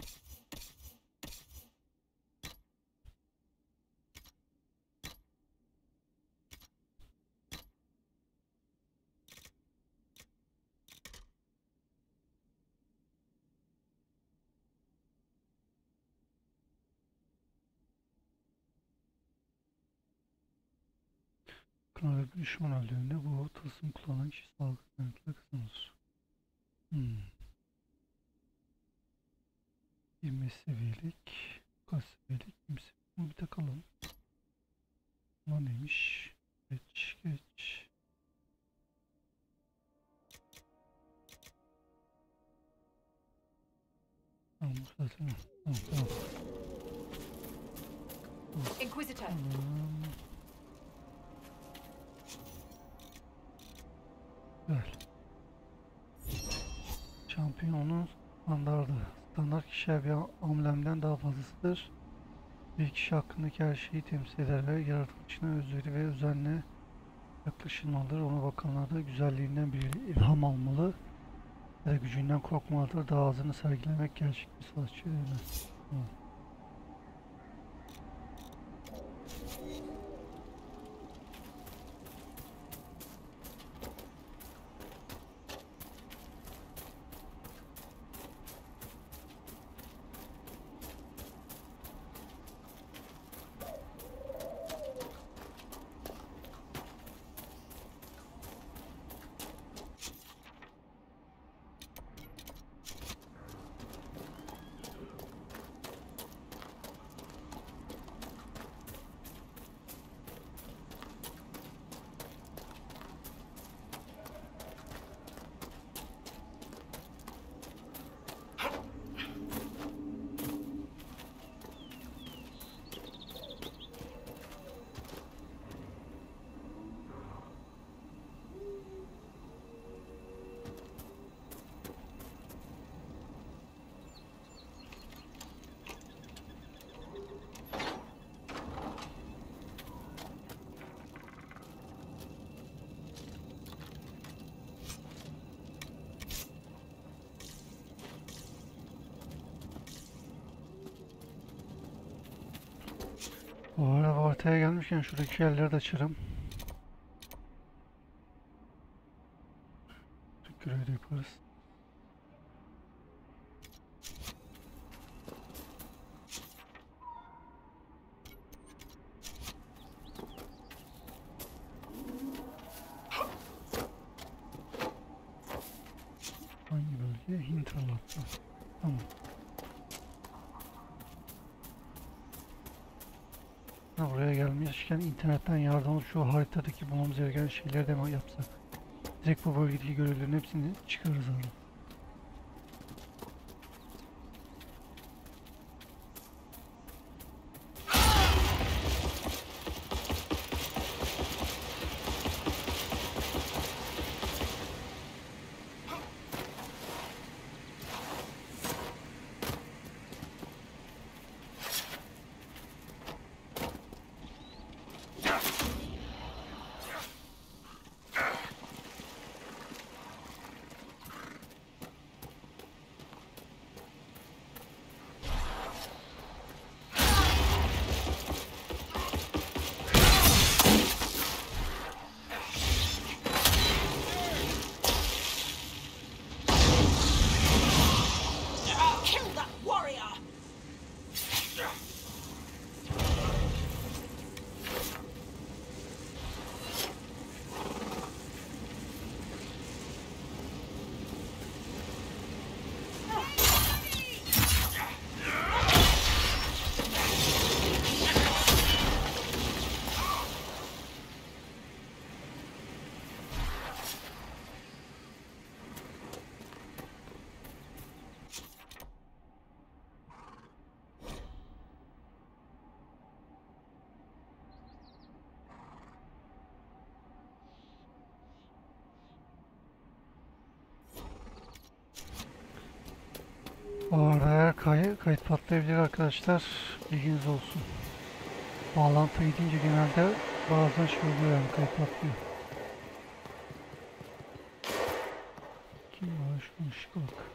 Kanalı bir düşman öldüğünde bu tılsım kullanan kişi sağlık kaynakları kazanır. 20 seviyelik, kaç seviyelik, 20 seviyelik. Bunu bir takalım. Bu neymiş? Geç. Tamam, zaten. Tamam. Inquisitor. Güzel. Şampiyonun standardı. Standart kişiler bir amblemden daha fazlasıdır. Bir kişi hakkındaki her şeyi temsil eder ve yaratılışına özveri ve özenle yaklaşılmalıdır. Ona bakanlar da güzelliğinden bir ilham almalı ya da gücünden korkmalıdır. Daha azını sergilemek gerçek bir savaşçı değilmez. Bu arada ortaya gelmişken şuradaki yerleri de açarım. Görevi de yaparız. Hangi bölge? Hinterland'da. Tamam. Buraya gelmişken internetten yardım alıp şu haritadaki bulmamız gereken şeyleri de mi yapsak? Direkt bu bölgedeki görevlerin hepsini çıkarırız abi. Bu arada kayıt patlayabilir arkadaşlar. Bilginiz olsun. Bağlantı gidince genelde bazen şey oluyor, yani kayıt patlıyor. Kim var? Şunu bak.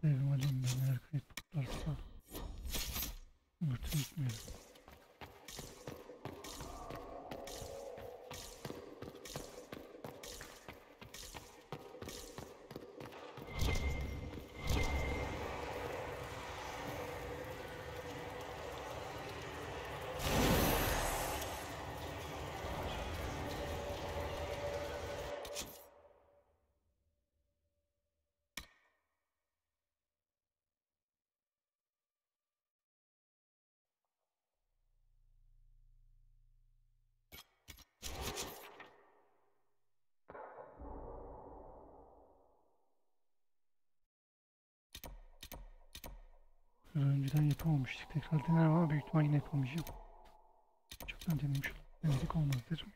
Evim alayım ben, eğer kayıt patlarsa yumurta gitmeyelim. Önceden yapamamıştık. Tekrar denerim ama büyük ihtimal yine yapamayacağım. Çoktan denemiş oldum. Denedik olmaz derim.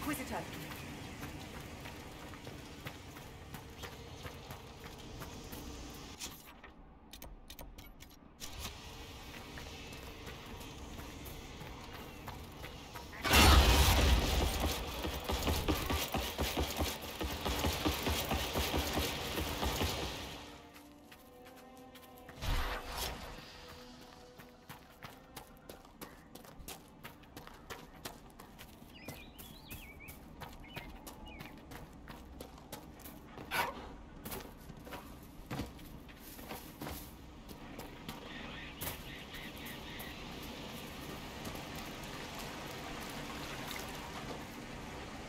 Inquisitor.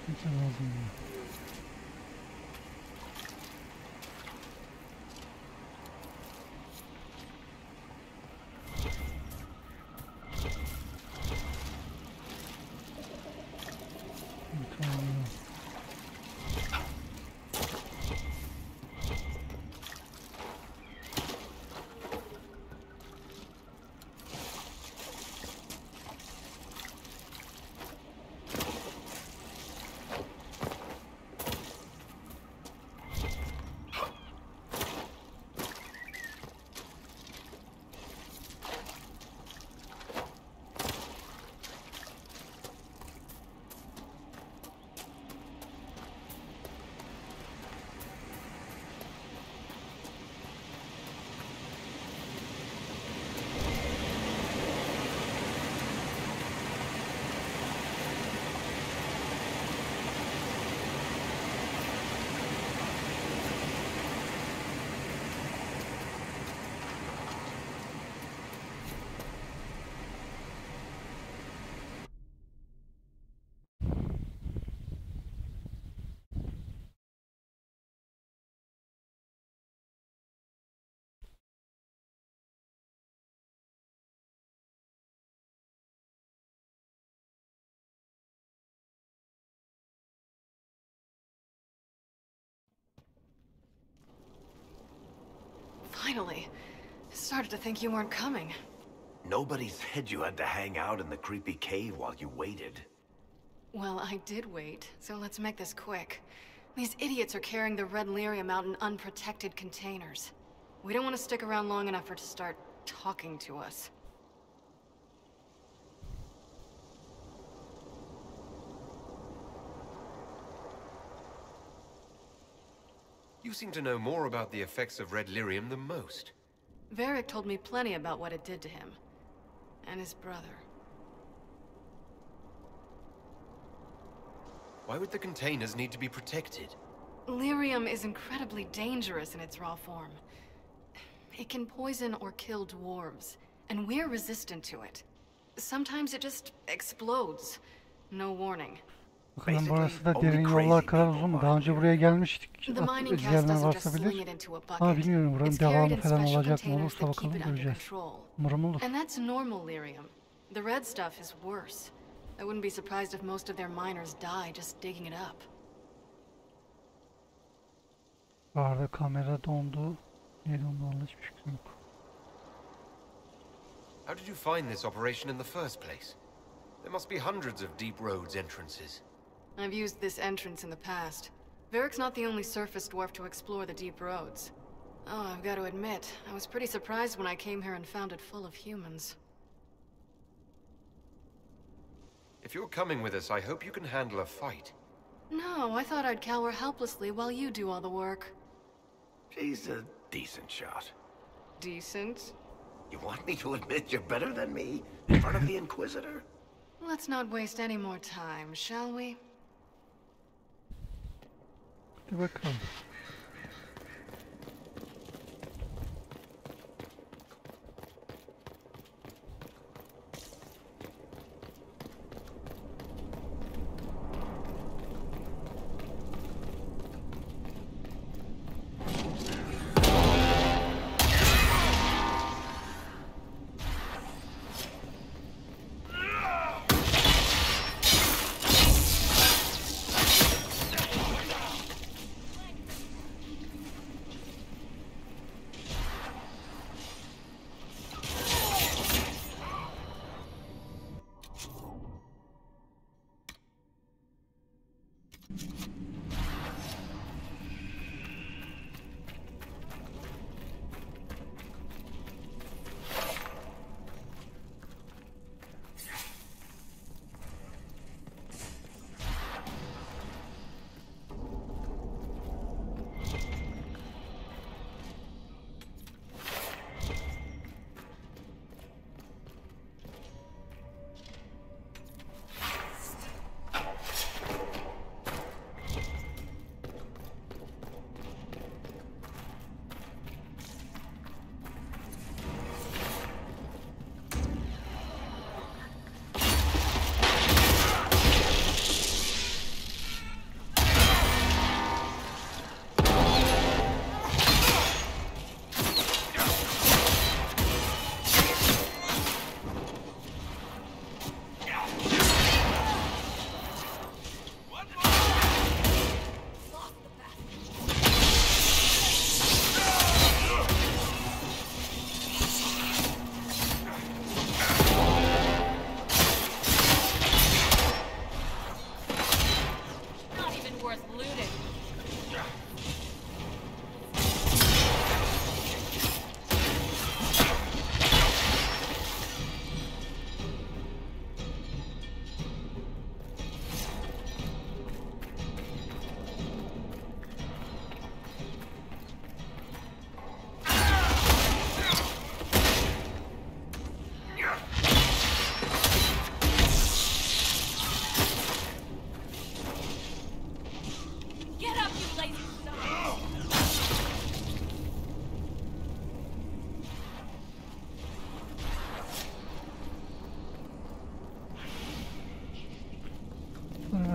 Kimse lazım ya. Finally. I started to think you weren't coming. Nobody said you had to hang out in the creepy cave while you waited. Well, I did wait, so let's make this quick. These idiots are carrying the red lyrium out in unprotected containers. We don't want to stick around long enough for it to start talking to us. You seem to know more about the effects of red lyrium than most. Varric told me plenty about what it did to him. And his brother. Why would the containers need to be protected? Lyrium is incredibly dangerous in its raw form. It can poison or kill dwarves, and we're resistant to it. Sometimes it just explodes. No warning. Bakalım burası da derin yollar kadar uzun mu? Daha önce buraya gelmiştik. İzleyenler varsa bilir. Ama bilmiyorum buranın devamı falan olacak mı? Olursa bakalım göreceğiz. Umarım olur. And that's normal lyrium. The red stuff is worse. I wouldn't be surprised if most of their miners die just digging it up. Barda kamera dondu. Neydi onlarla hiçbir fikrim yok. How did you find this operation in the first place? There must be hundreds of deep roads entrances. I've used this entrance in the past. Varric's not the only surface dwarf to explore the deep roads. Oh, I've got to admit, I was pretty surprised when I came here and found it full of humans. If you're coming with us, I hope you can handle a fight. No, I thought I'd cower helplessly while you do all the work. She's a decent shot. Decent? You want me to admit you're better than me in front of the Inquisitor? Let's not waste any more time, shall we? Hadi bakalım.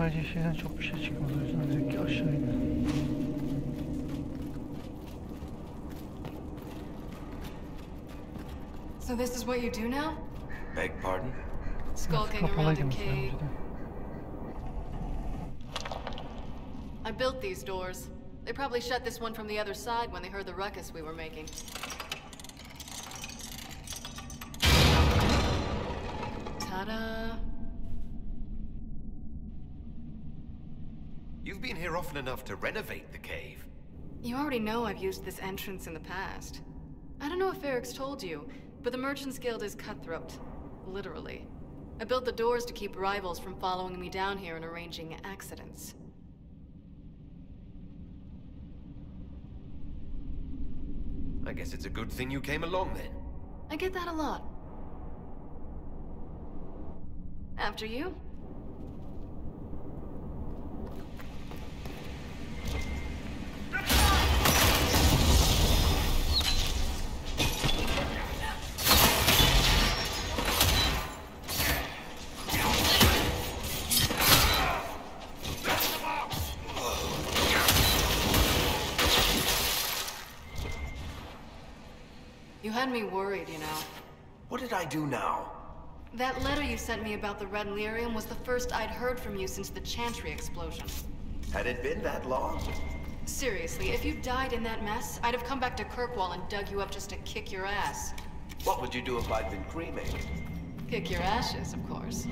arayacağı şeyden çok bir şey çıkmadı. O yüzden direkt aşağı indi. So this is what you do now? Beg pardon? Skulking around a cave. I built these doors. They probably shut this one from the other side when they heard the ruckus we were making. Ta-da! You've been here often enough to renovate the cave. You already know I've used this entrance in the past. I don't know if Eric's told you, but the Merchants Guild is cutthroat. Literally. I built the doors to keep rivals from following me down here and arranging accidents. I guess it's a good thing you came along then. I get that a lot. After you? You had me worried, you know. What did I do now? That letter you sent me about the Red Lyrium was the first I'd heard from you since the Chantry explosion. Had it been that long? Seriously, if you died in that mess, I'd have come back to Kirkwall and dug you up just to kick your ass. What would you do if I'd been cremated? Kick your ashes, of course.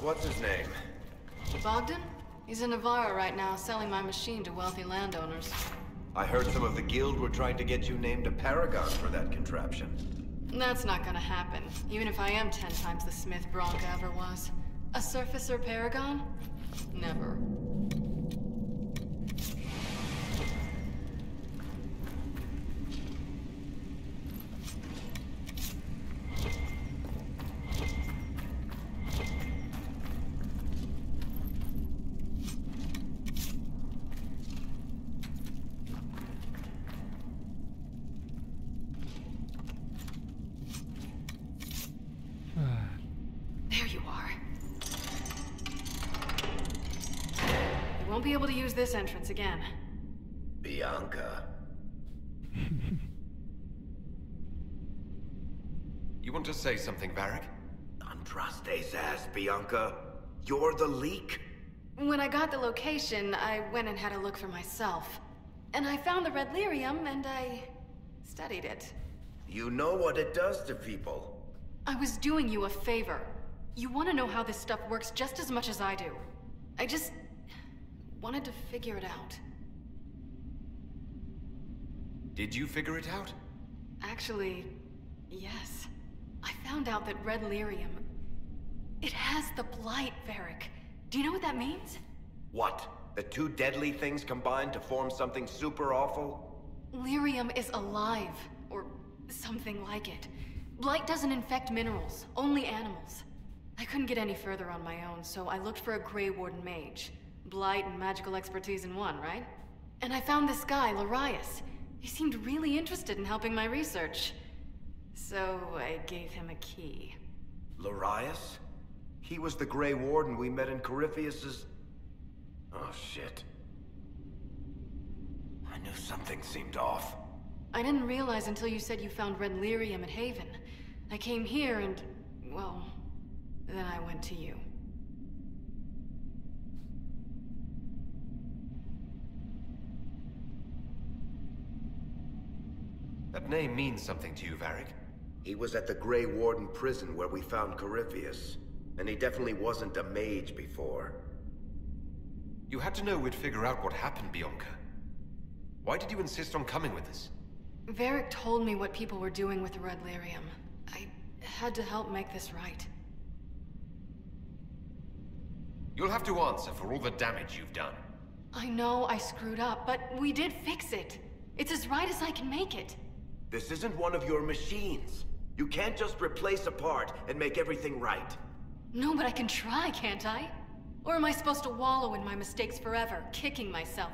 What's his name? Bogdan? He's in Navarra right now, selling my machine to wealthy landowners. I heard some of the guild were trying to get you named a paragon for that contraption. That's not gonna happen, even if I am 10 times the Smith Bronca ever was. A surfacer paragon? Never. There you are. You won't be able to use this entrance again. Bianca. You want to say something, Varric? Andraste's ass, Bianca. You're the leak? When I got the location, I went and had a look for myself. And I found the Red Lyrium, and I studied it. You know what it does to people. I was doing you a favor. You want to know how this stuff works just as much as I do. I just wanted to figure it out. Did you figure it out? Actually, yes. I found out that Red Lyrium... It has the Blight, Varric. Do you know what that means? What? The two deadly things combined to form something super awful? Lyrium is alive, or something like it. Blight doesn't infect minerals, only animals. I couldn't get any further on my own, so I looked for a Grey Warden mage. Blight and magical expertise in one, right? And I found this guy, Larius. He seemed really interested in helping my research. So I gave him a key. Larius? He was the Grey Warden we met in Corypheus's... Oh, shit. I knew something seemed off. I didn't realize until you said you found Red Lyrium at Haven. I came here and, well, then I went to you. That name means something to you, Varric. He was at the Grey Warden prison where we found Corypheus. And he definitely wasn't a mage before. You had to know we'd figure out what happened, Bianca. Why did you insist on coming with us? Varric told me what people were doing with the Red Lyrium. I had to help make this right. You'll have to answer for all the damage you've done. I know I screwed up, but we did fix it. It's as right as I can make it. This isn't one of your machines. You can't just replace a part and make everything right. No, but I can try, can't I? Or am I supposed to wallow in my mistakes forever, kicking myself,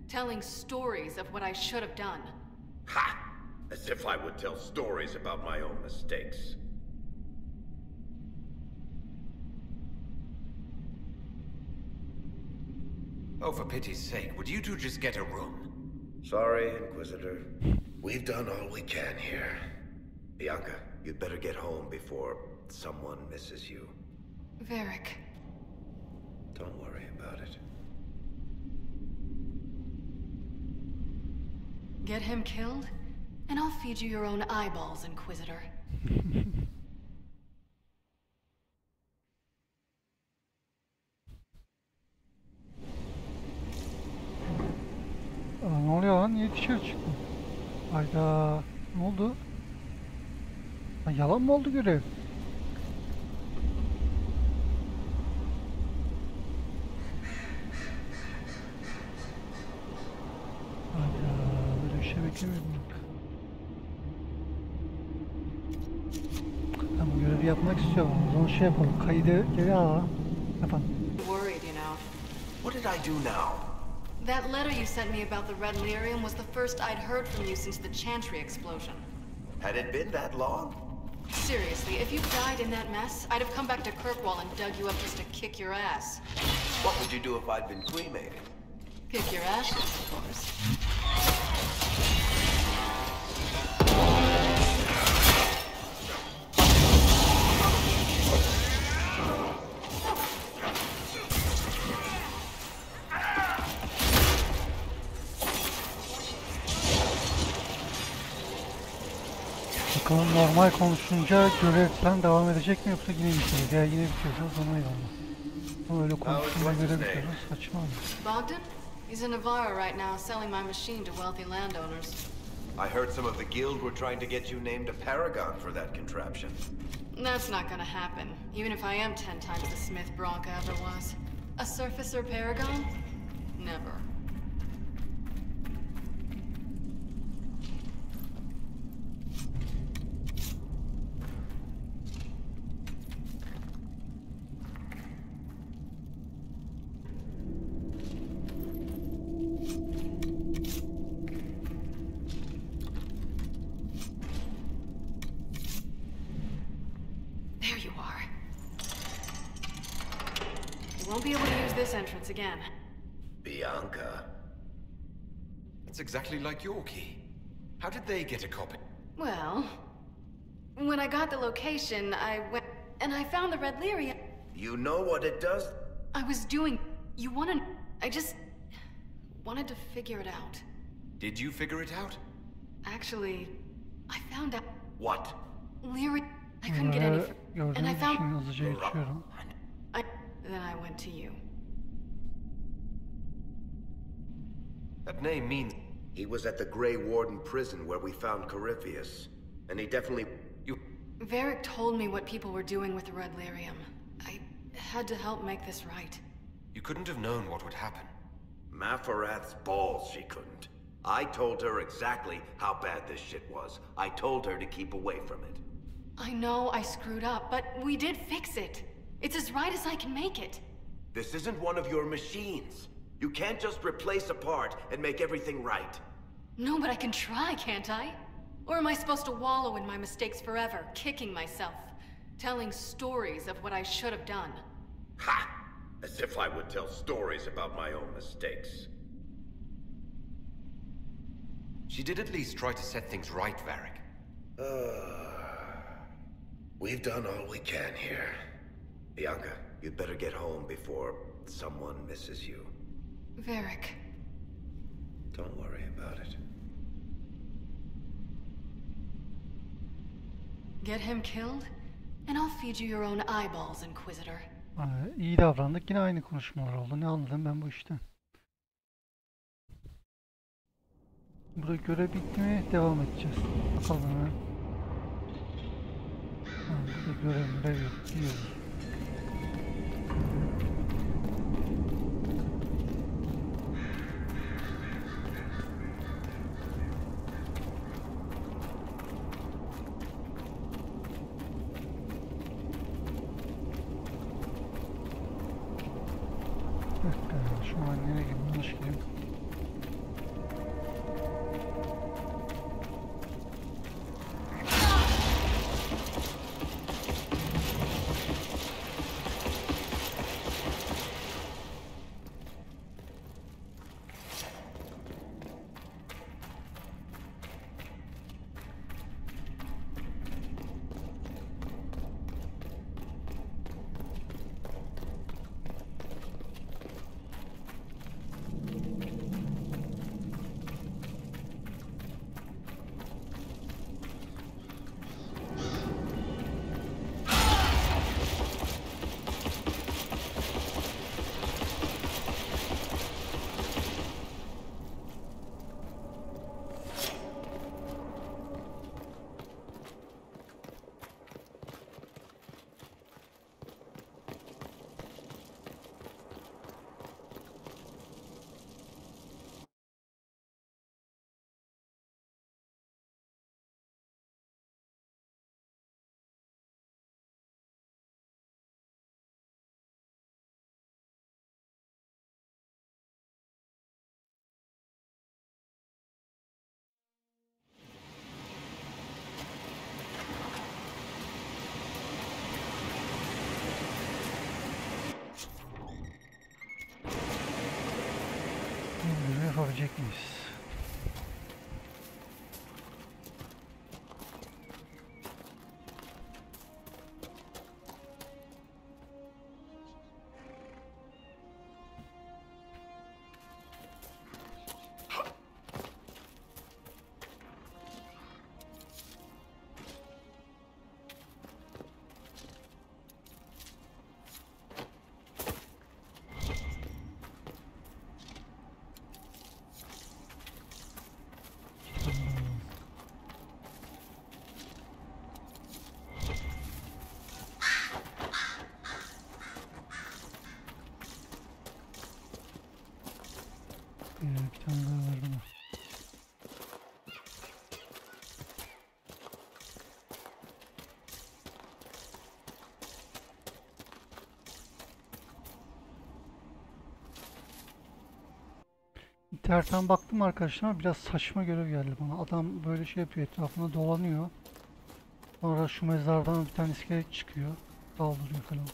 telling stories of what I should have done? Ha! As if I would tell stories about my own mistakes. Oh, for pity's sake, would you two just get a room? Sorry, Inquisitor. We've done all we can here. Bianca, you'd better get home before someone misses you. Varric. Don't worry about it. Get him killed, and I'll feed you your own eyeballs, Inquisitor. Ne oluyor lan? Niye dışarı çıktın? Hayda. Ne oldu? Ha, yalan mı oldu görev? Hayda. Böyle bir şey beklemiyordum. Ben bu görevi yapmak istiyorum. O zaman şey yapalım. Kaydı geri alalım. Efendim. Worried, you know. What did I do now? That letter you sent me about the Red Lyrium was the first I'd heard from you since the Chantry explosion. Had it been that long? Seriously, if you died in that mess, I'd have come back to Kirkwall and dug you up just to kick your ass. What would you do if I'd been cremated? Kick your ashes, of course. Bakalım normal konuşunca görev falan devam edecek mi yoksa yine bitecek? Eğer yine bitiyorsa o zaman eyvallah. Ama öyle konuştuğuna göre bitiyorsa saçma mı? Bogdan? He's in Navarra right now, selling my machine to wealthy landowners. I heard some of the guild were trying to get you named a paragon for that contraption. That's not gonna happen, even if I am 10 times the Smith Bronca ever was. A surfacer paragon? Never. Won't be able to use this entrance again. Bianca. It's exactly like your key. How did they get a copy? Well, when I got the location, I went and I found the Red Lyrium. You know what it does? I was doing... You wanna... I just... wanted to figure it out. Did you figure it out? Actually, I found out... What? Lyrium... I couldn't get any... And I found... Then I went to you. That name means... He was at the Grey Warden prison where we found Corypheus. And he definitely... Varric told me what people were doing with the Red Lyrium. I had to help make this right. You couldn't have known what would happen. Mafarath's balls, she couldn't. I told her exactly how bad this shit was. I told her to keep away from it. I know I screwed up, but we did fix it. It's as right as I can make it. This isn't one of your machines. You can't just replace a part and make everything right. No, but I can try, can't I? Or am I supposed to wallow in my mistakes forever, kicking myself, telling stories of what I should have done? Ha! As if I would tell stories about my own mistakes. She did at least try to set things right, Varric. We've done all we can here. Bianca, you'd better get home before someone misses you. Varric. Don't worry about it. Get him killed, and I'll feed you your own eyeballs, Inquisitor. İyi davrandık. Yine aynı konuşmalar oldu. Ne anladım ben bu işten? Burada görev bitti mi? Devam edeceğiz. Bakalım hemen. Burada görev yok. Gidiyoruz. Şu an nereye gidiyorum? Yanlış gidiyorum. Yapabilecek miyiz? Bir tane daha var buna. İnternetten baktım arkadaşlar, biraz saçma görev geldi bana. Adam böyle şey yapıyor, etrafına dolanıyor. Sonra şu mezardan bir tane iskelet çıkıyor. Saldırıyor falan.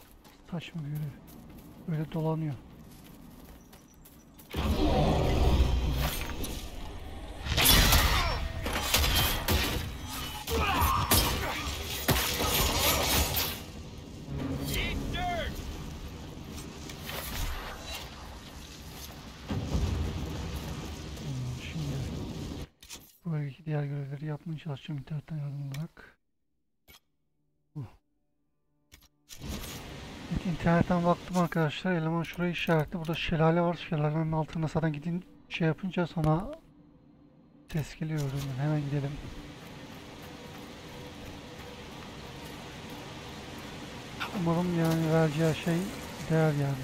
Saçma bir görev. Böyle dolanıyor. Buradaki diğer görevleri yapmaya çalışacağım internetten yardım olarak. Evet, internetten baktım arkadaşlar. Eleman şurayı işaretli. Burada şelale var. Şelalenin altına zaten gidin şey yapınca sonra ses geliyor. Hemen gidelim. Umarım yani vereceği şey değer yani.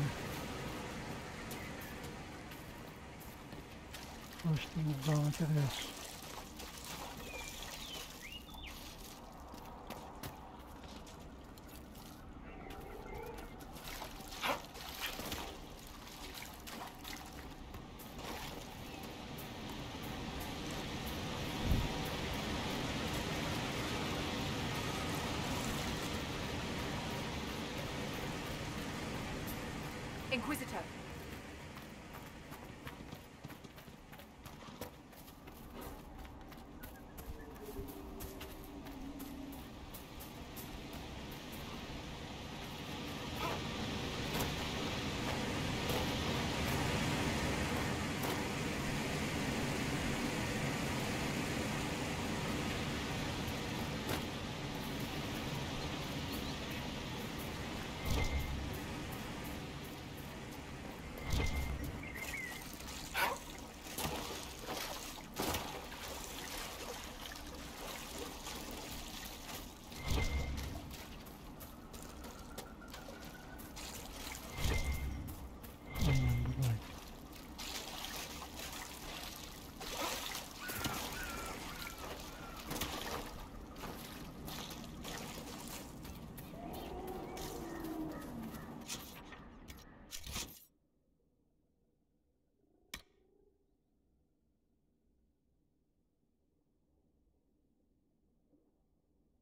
Ulaştığımız zahmete değer. Inquisitor.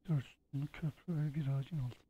4 sütunlu köprü ve bir ağacın altında.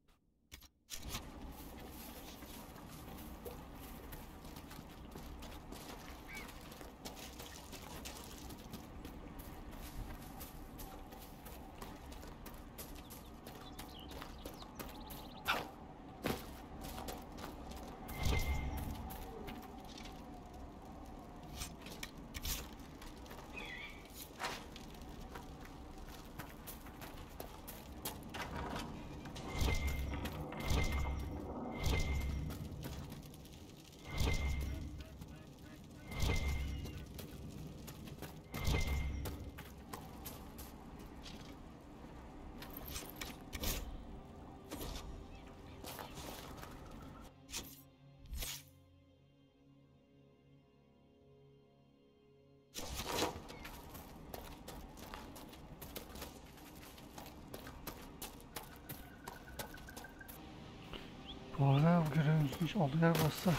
Bu arada bu görevimizin olduğu yer burası.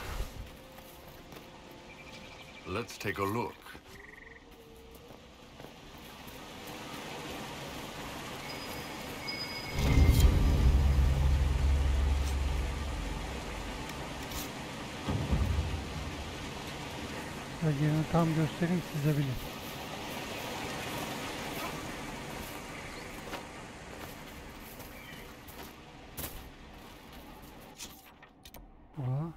Let's take a look. Yerini tam göstereyim size bilin. Bura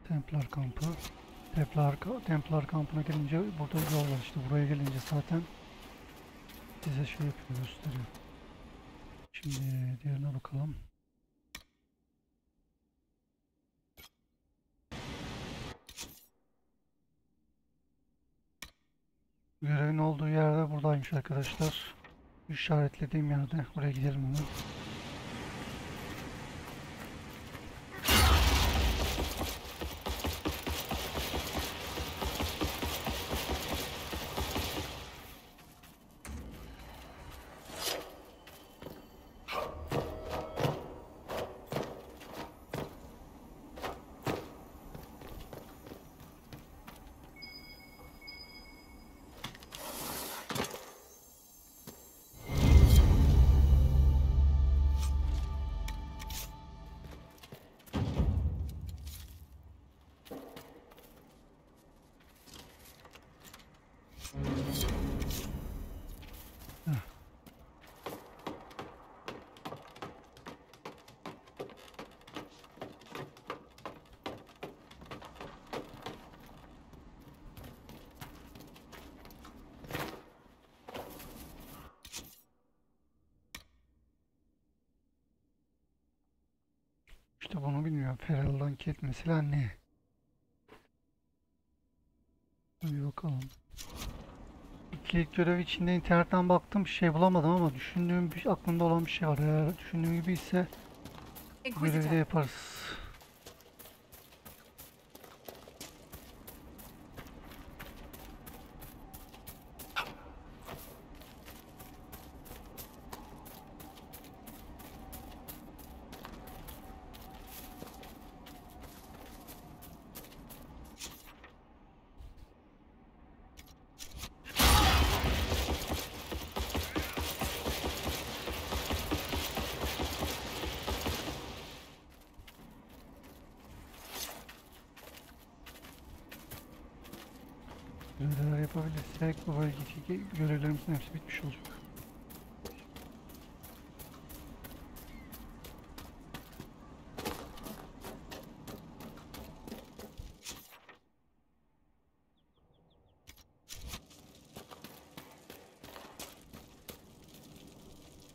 Templar kampı. Templar kampına gelince burada yol var işte. Buraya gelince zaten size şey yapıyor, gösteriyor. Şimdi diğerine bakalım. Görevin olduğu yerde buradaymış arkadaşlar. İşaretlediğim yerde. Oraya gidelim hemen. İşte bunu bilmiyorum. Feral'dan ket mesela ne? Bir bakalım. İkilik görev içinde internetten baktım, bir şey bulamadım ama düşündüğüm aklımda olan bir şey var. Eğer düşündüğüm gibi ise görevi de yaparız. Görevler yapabilirsek bu bölgedeki görevlerimizin hepsi bitmiş olacak.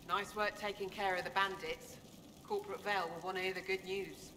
Nice work taking care of the bandits. Corporate Vel will want to hear the good news.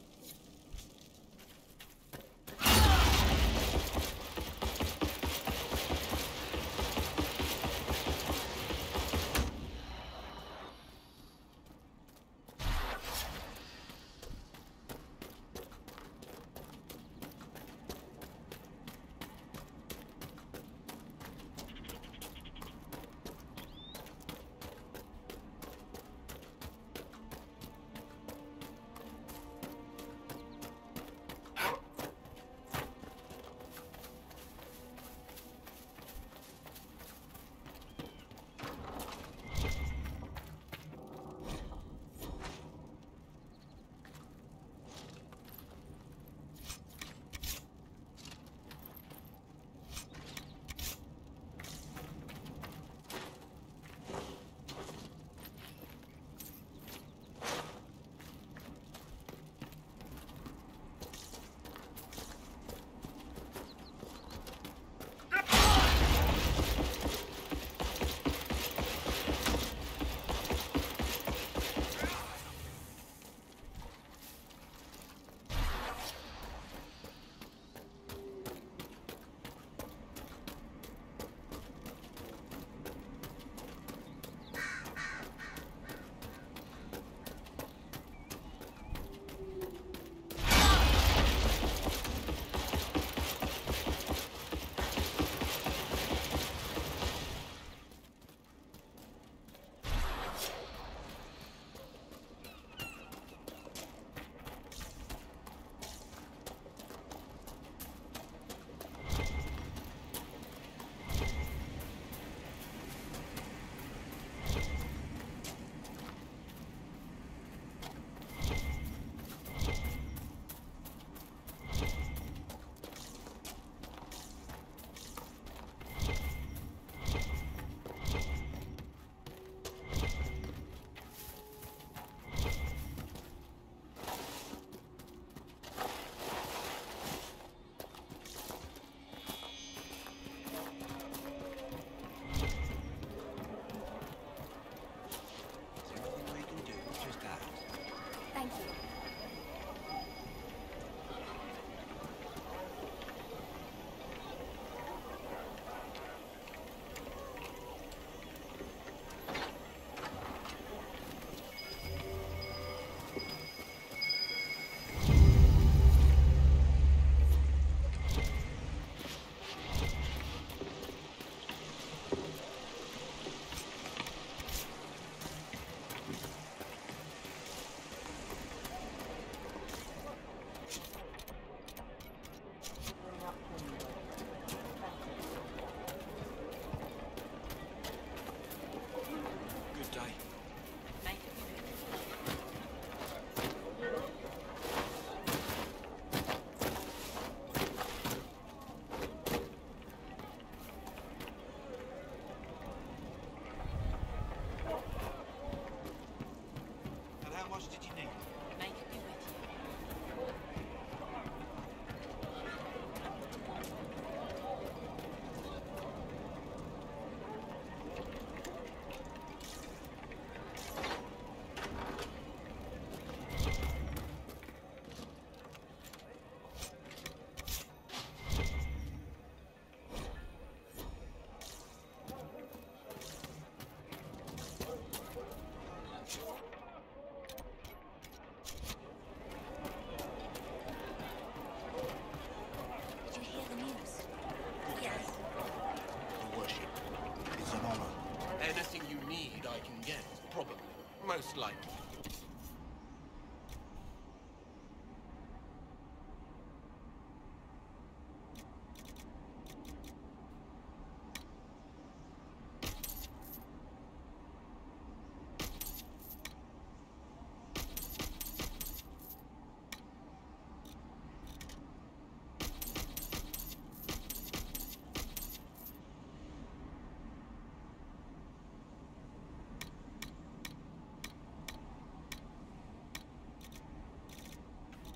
Just like.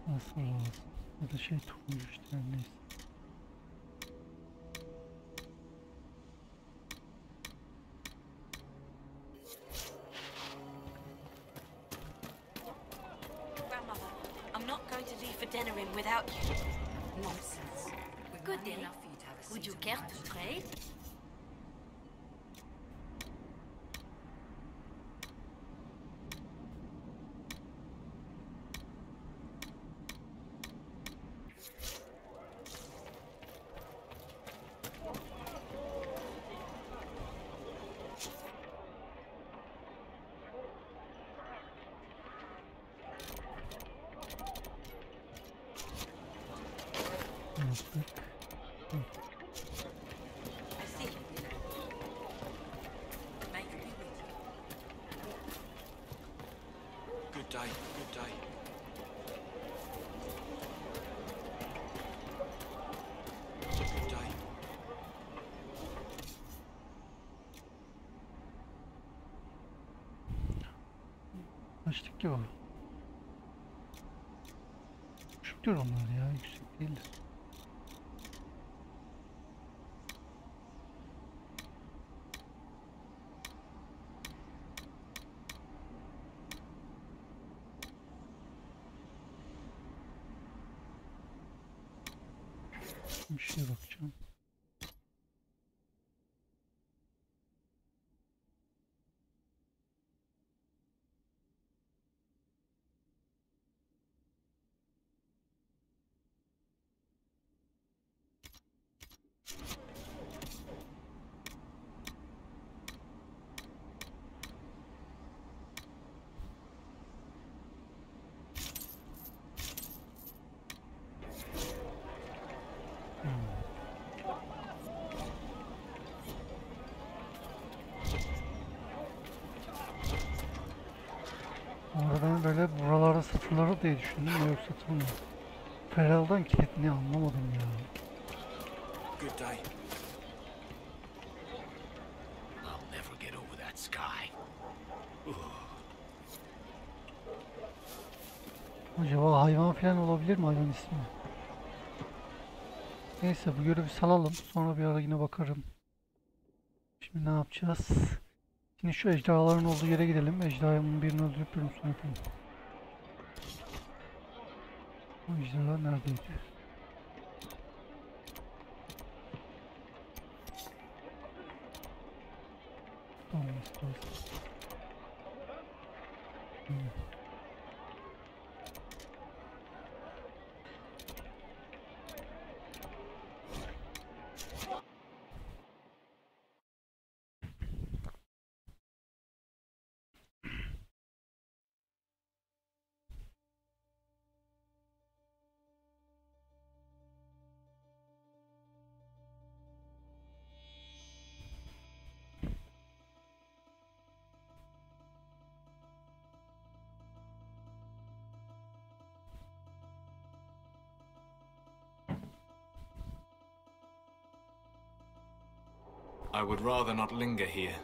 Nasıl lazım? Ya da şey turuncu işte yani neyse. Grandmother, I'm not going to leave for dinner in without you. Nonsense. Good day. Would you care to trade? Good day, good day. Good day. Açtık ki o. Küçüktür onlar ya, yüksek değildir. Bir şeye bakacağım. Orada ben böyle buralarda satılır diye düşündüm ama yok, satılmıyor. Feral'dan kilit ne anlamadım ya. Good day. I'll never get over that sky. Acaba hayvan falan olabilir mi, hayvan ismi? Neyse bu görevi salalım, sonra bir ara yine bakarım. Şimdi ne yapacağız? Şimdi şu ejderhaların olduğu yere gidelim. Ejderhanın birini öldürüp birini sonra yapalım. O ejderha neredeydi? Tamam, I would rather not linger here.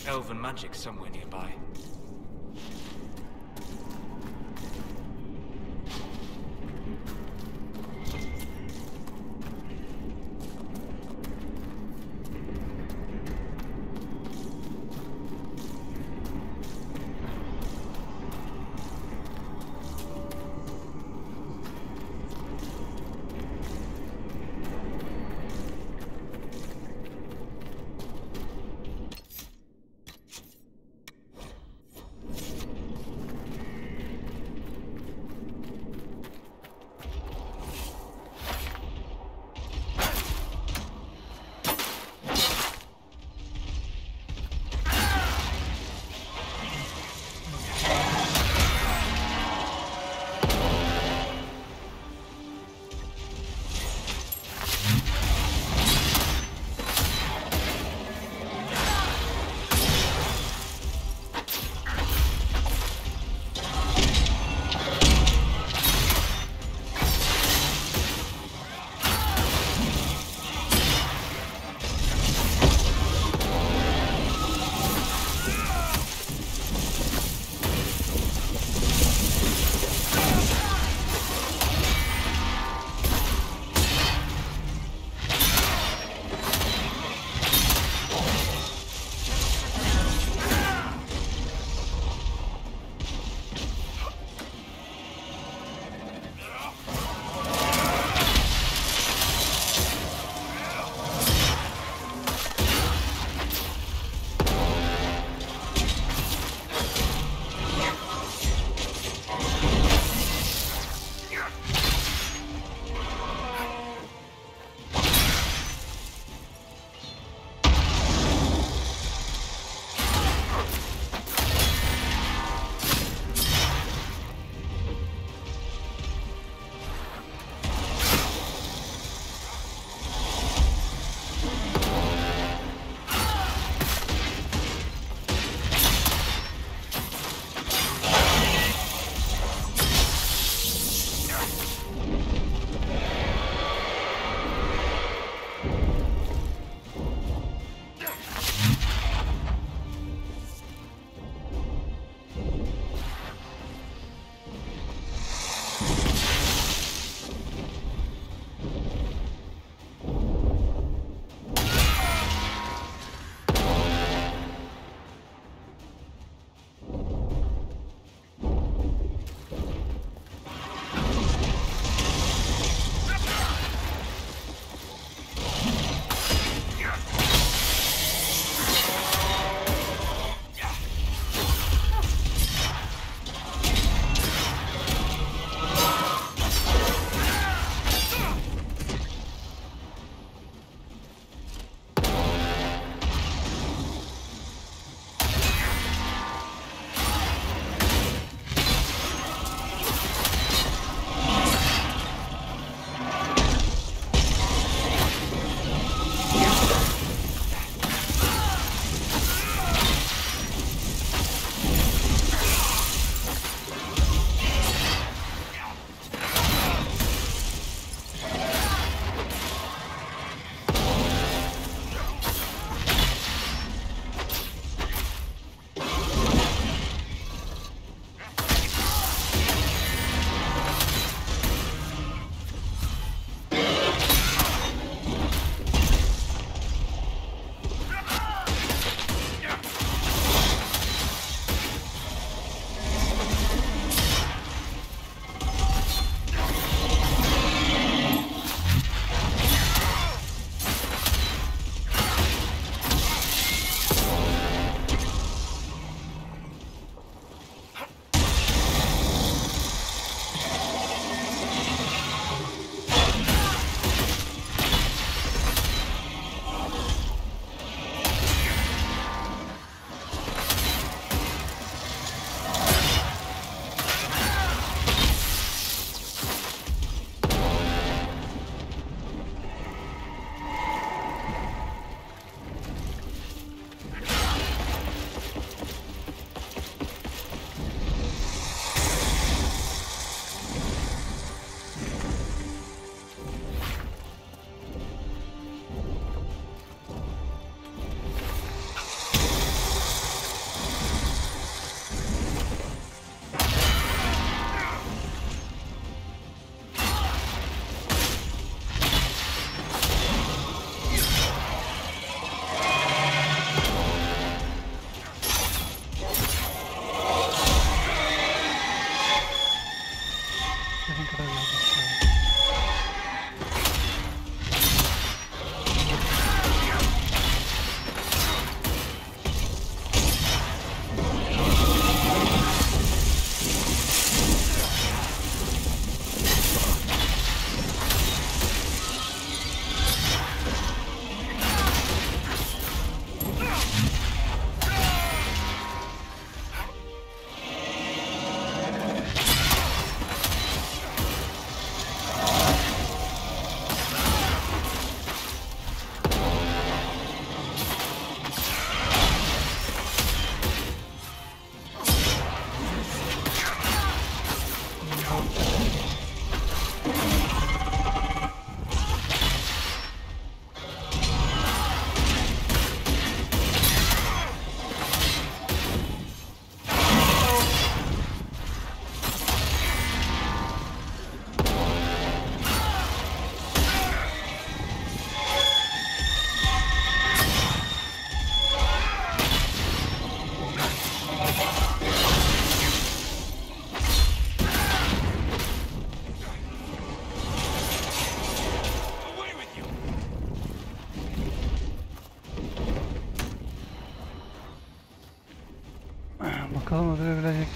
elven magic somewhere nearby.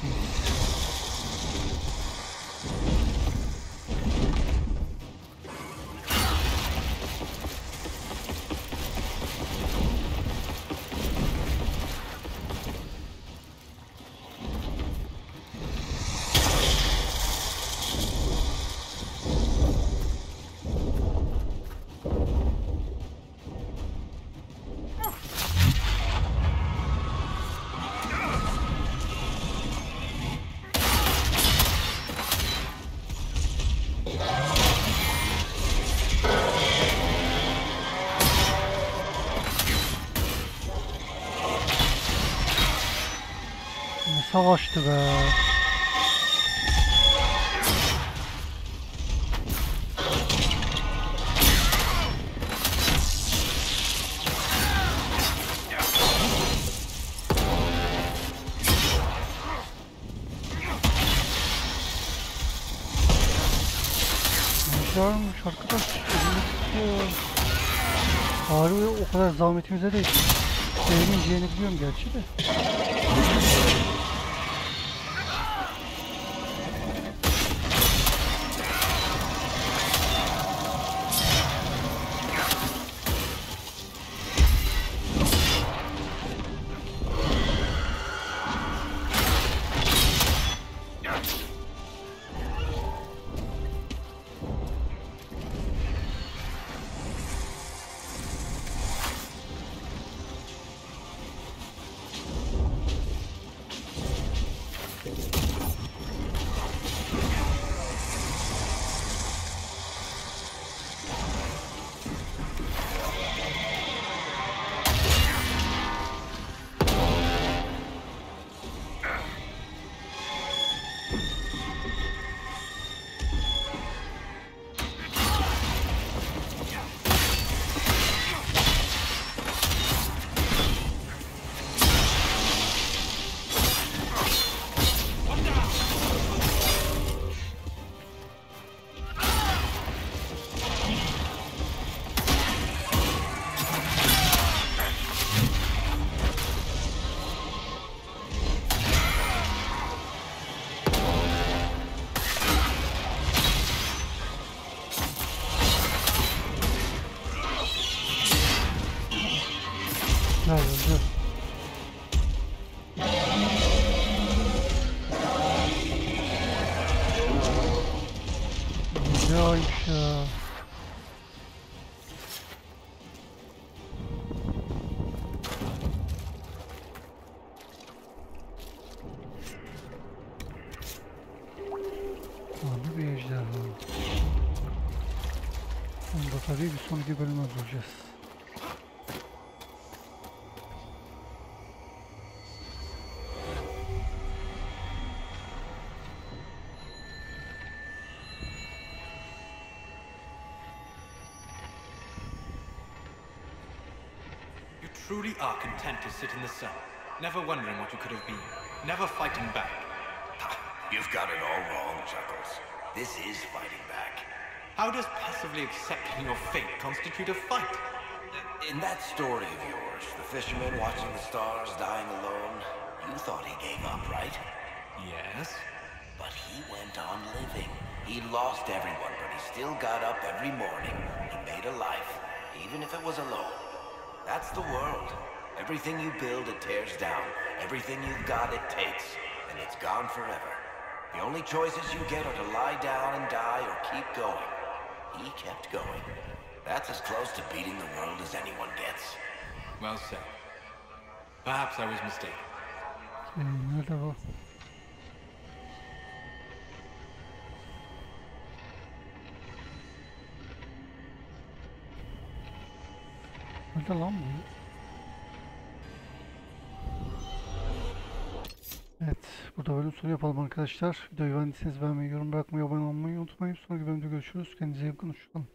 birlikteyiz. Savaştı be. Güzelmiş arkadaş. Harbi o kadar zahmetimize değil. Sevmeyeceğini biliyorum gerçi de. Dur. Güzelmiş ya. Abi bir ejderha. Onu da tabii bir sonraki bölüme bulacağız. Truly are content to sit in the sun, never wondering what you could have been, never fighting back. You've got it all wrong, Chuckles. This is fighting back. How does passively accepting your fate constitute a fight? In that story of yours, the fisherman watching the stars dying alone, you thought he gave up, right? Yes. But he went on living. He lost everyone, but he still got up every morning. He made a life, even if it was alone. That's the world. Everything you build, it tears down. Everything you've got, it takes. And it's gone forever. The only choices you get are to lie down and die or keep going. He kept going. That's as close to beating the world as anyone gets. Well said. Perhaps I was mistaken. Nerede bu? Nerede lan bu? Evet, burada bölüm sonu yapalım arkadaşlar. Videoyu beğendiyseniz beğenmeyi, yorum bırakmayı, abone olmayı unutmayın. Sonraki bölümde görüşürüz. Kendinize iyi bakın. Hoşçakalın.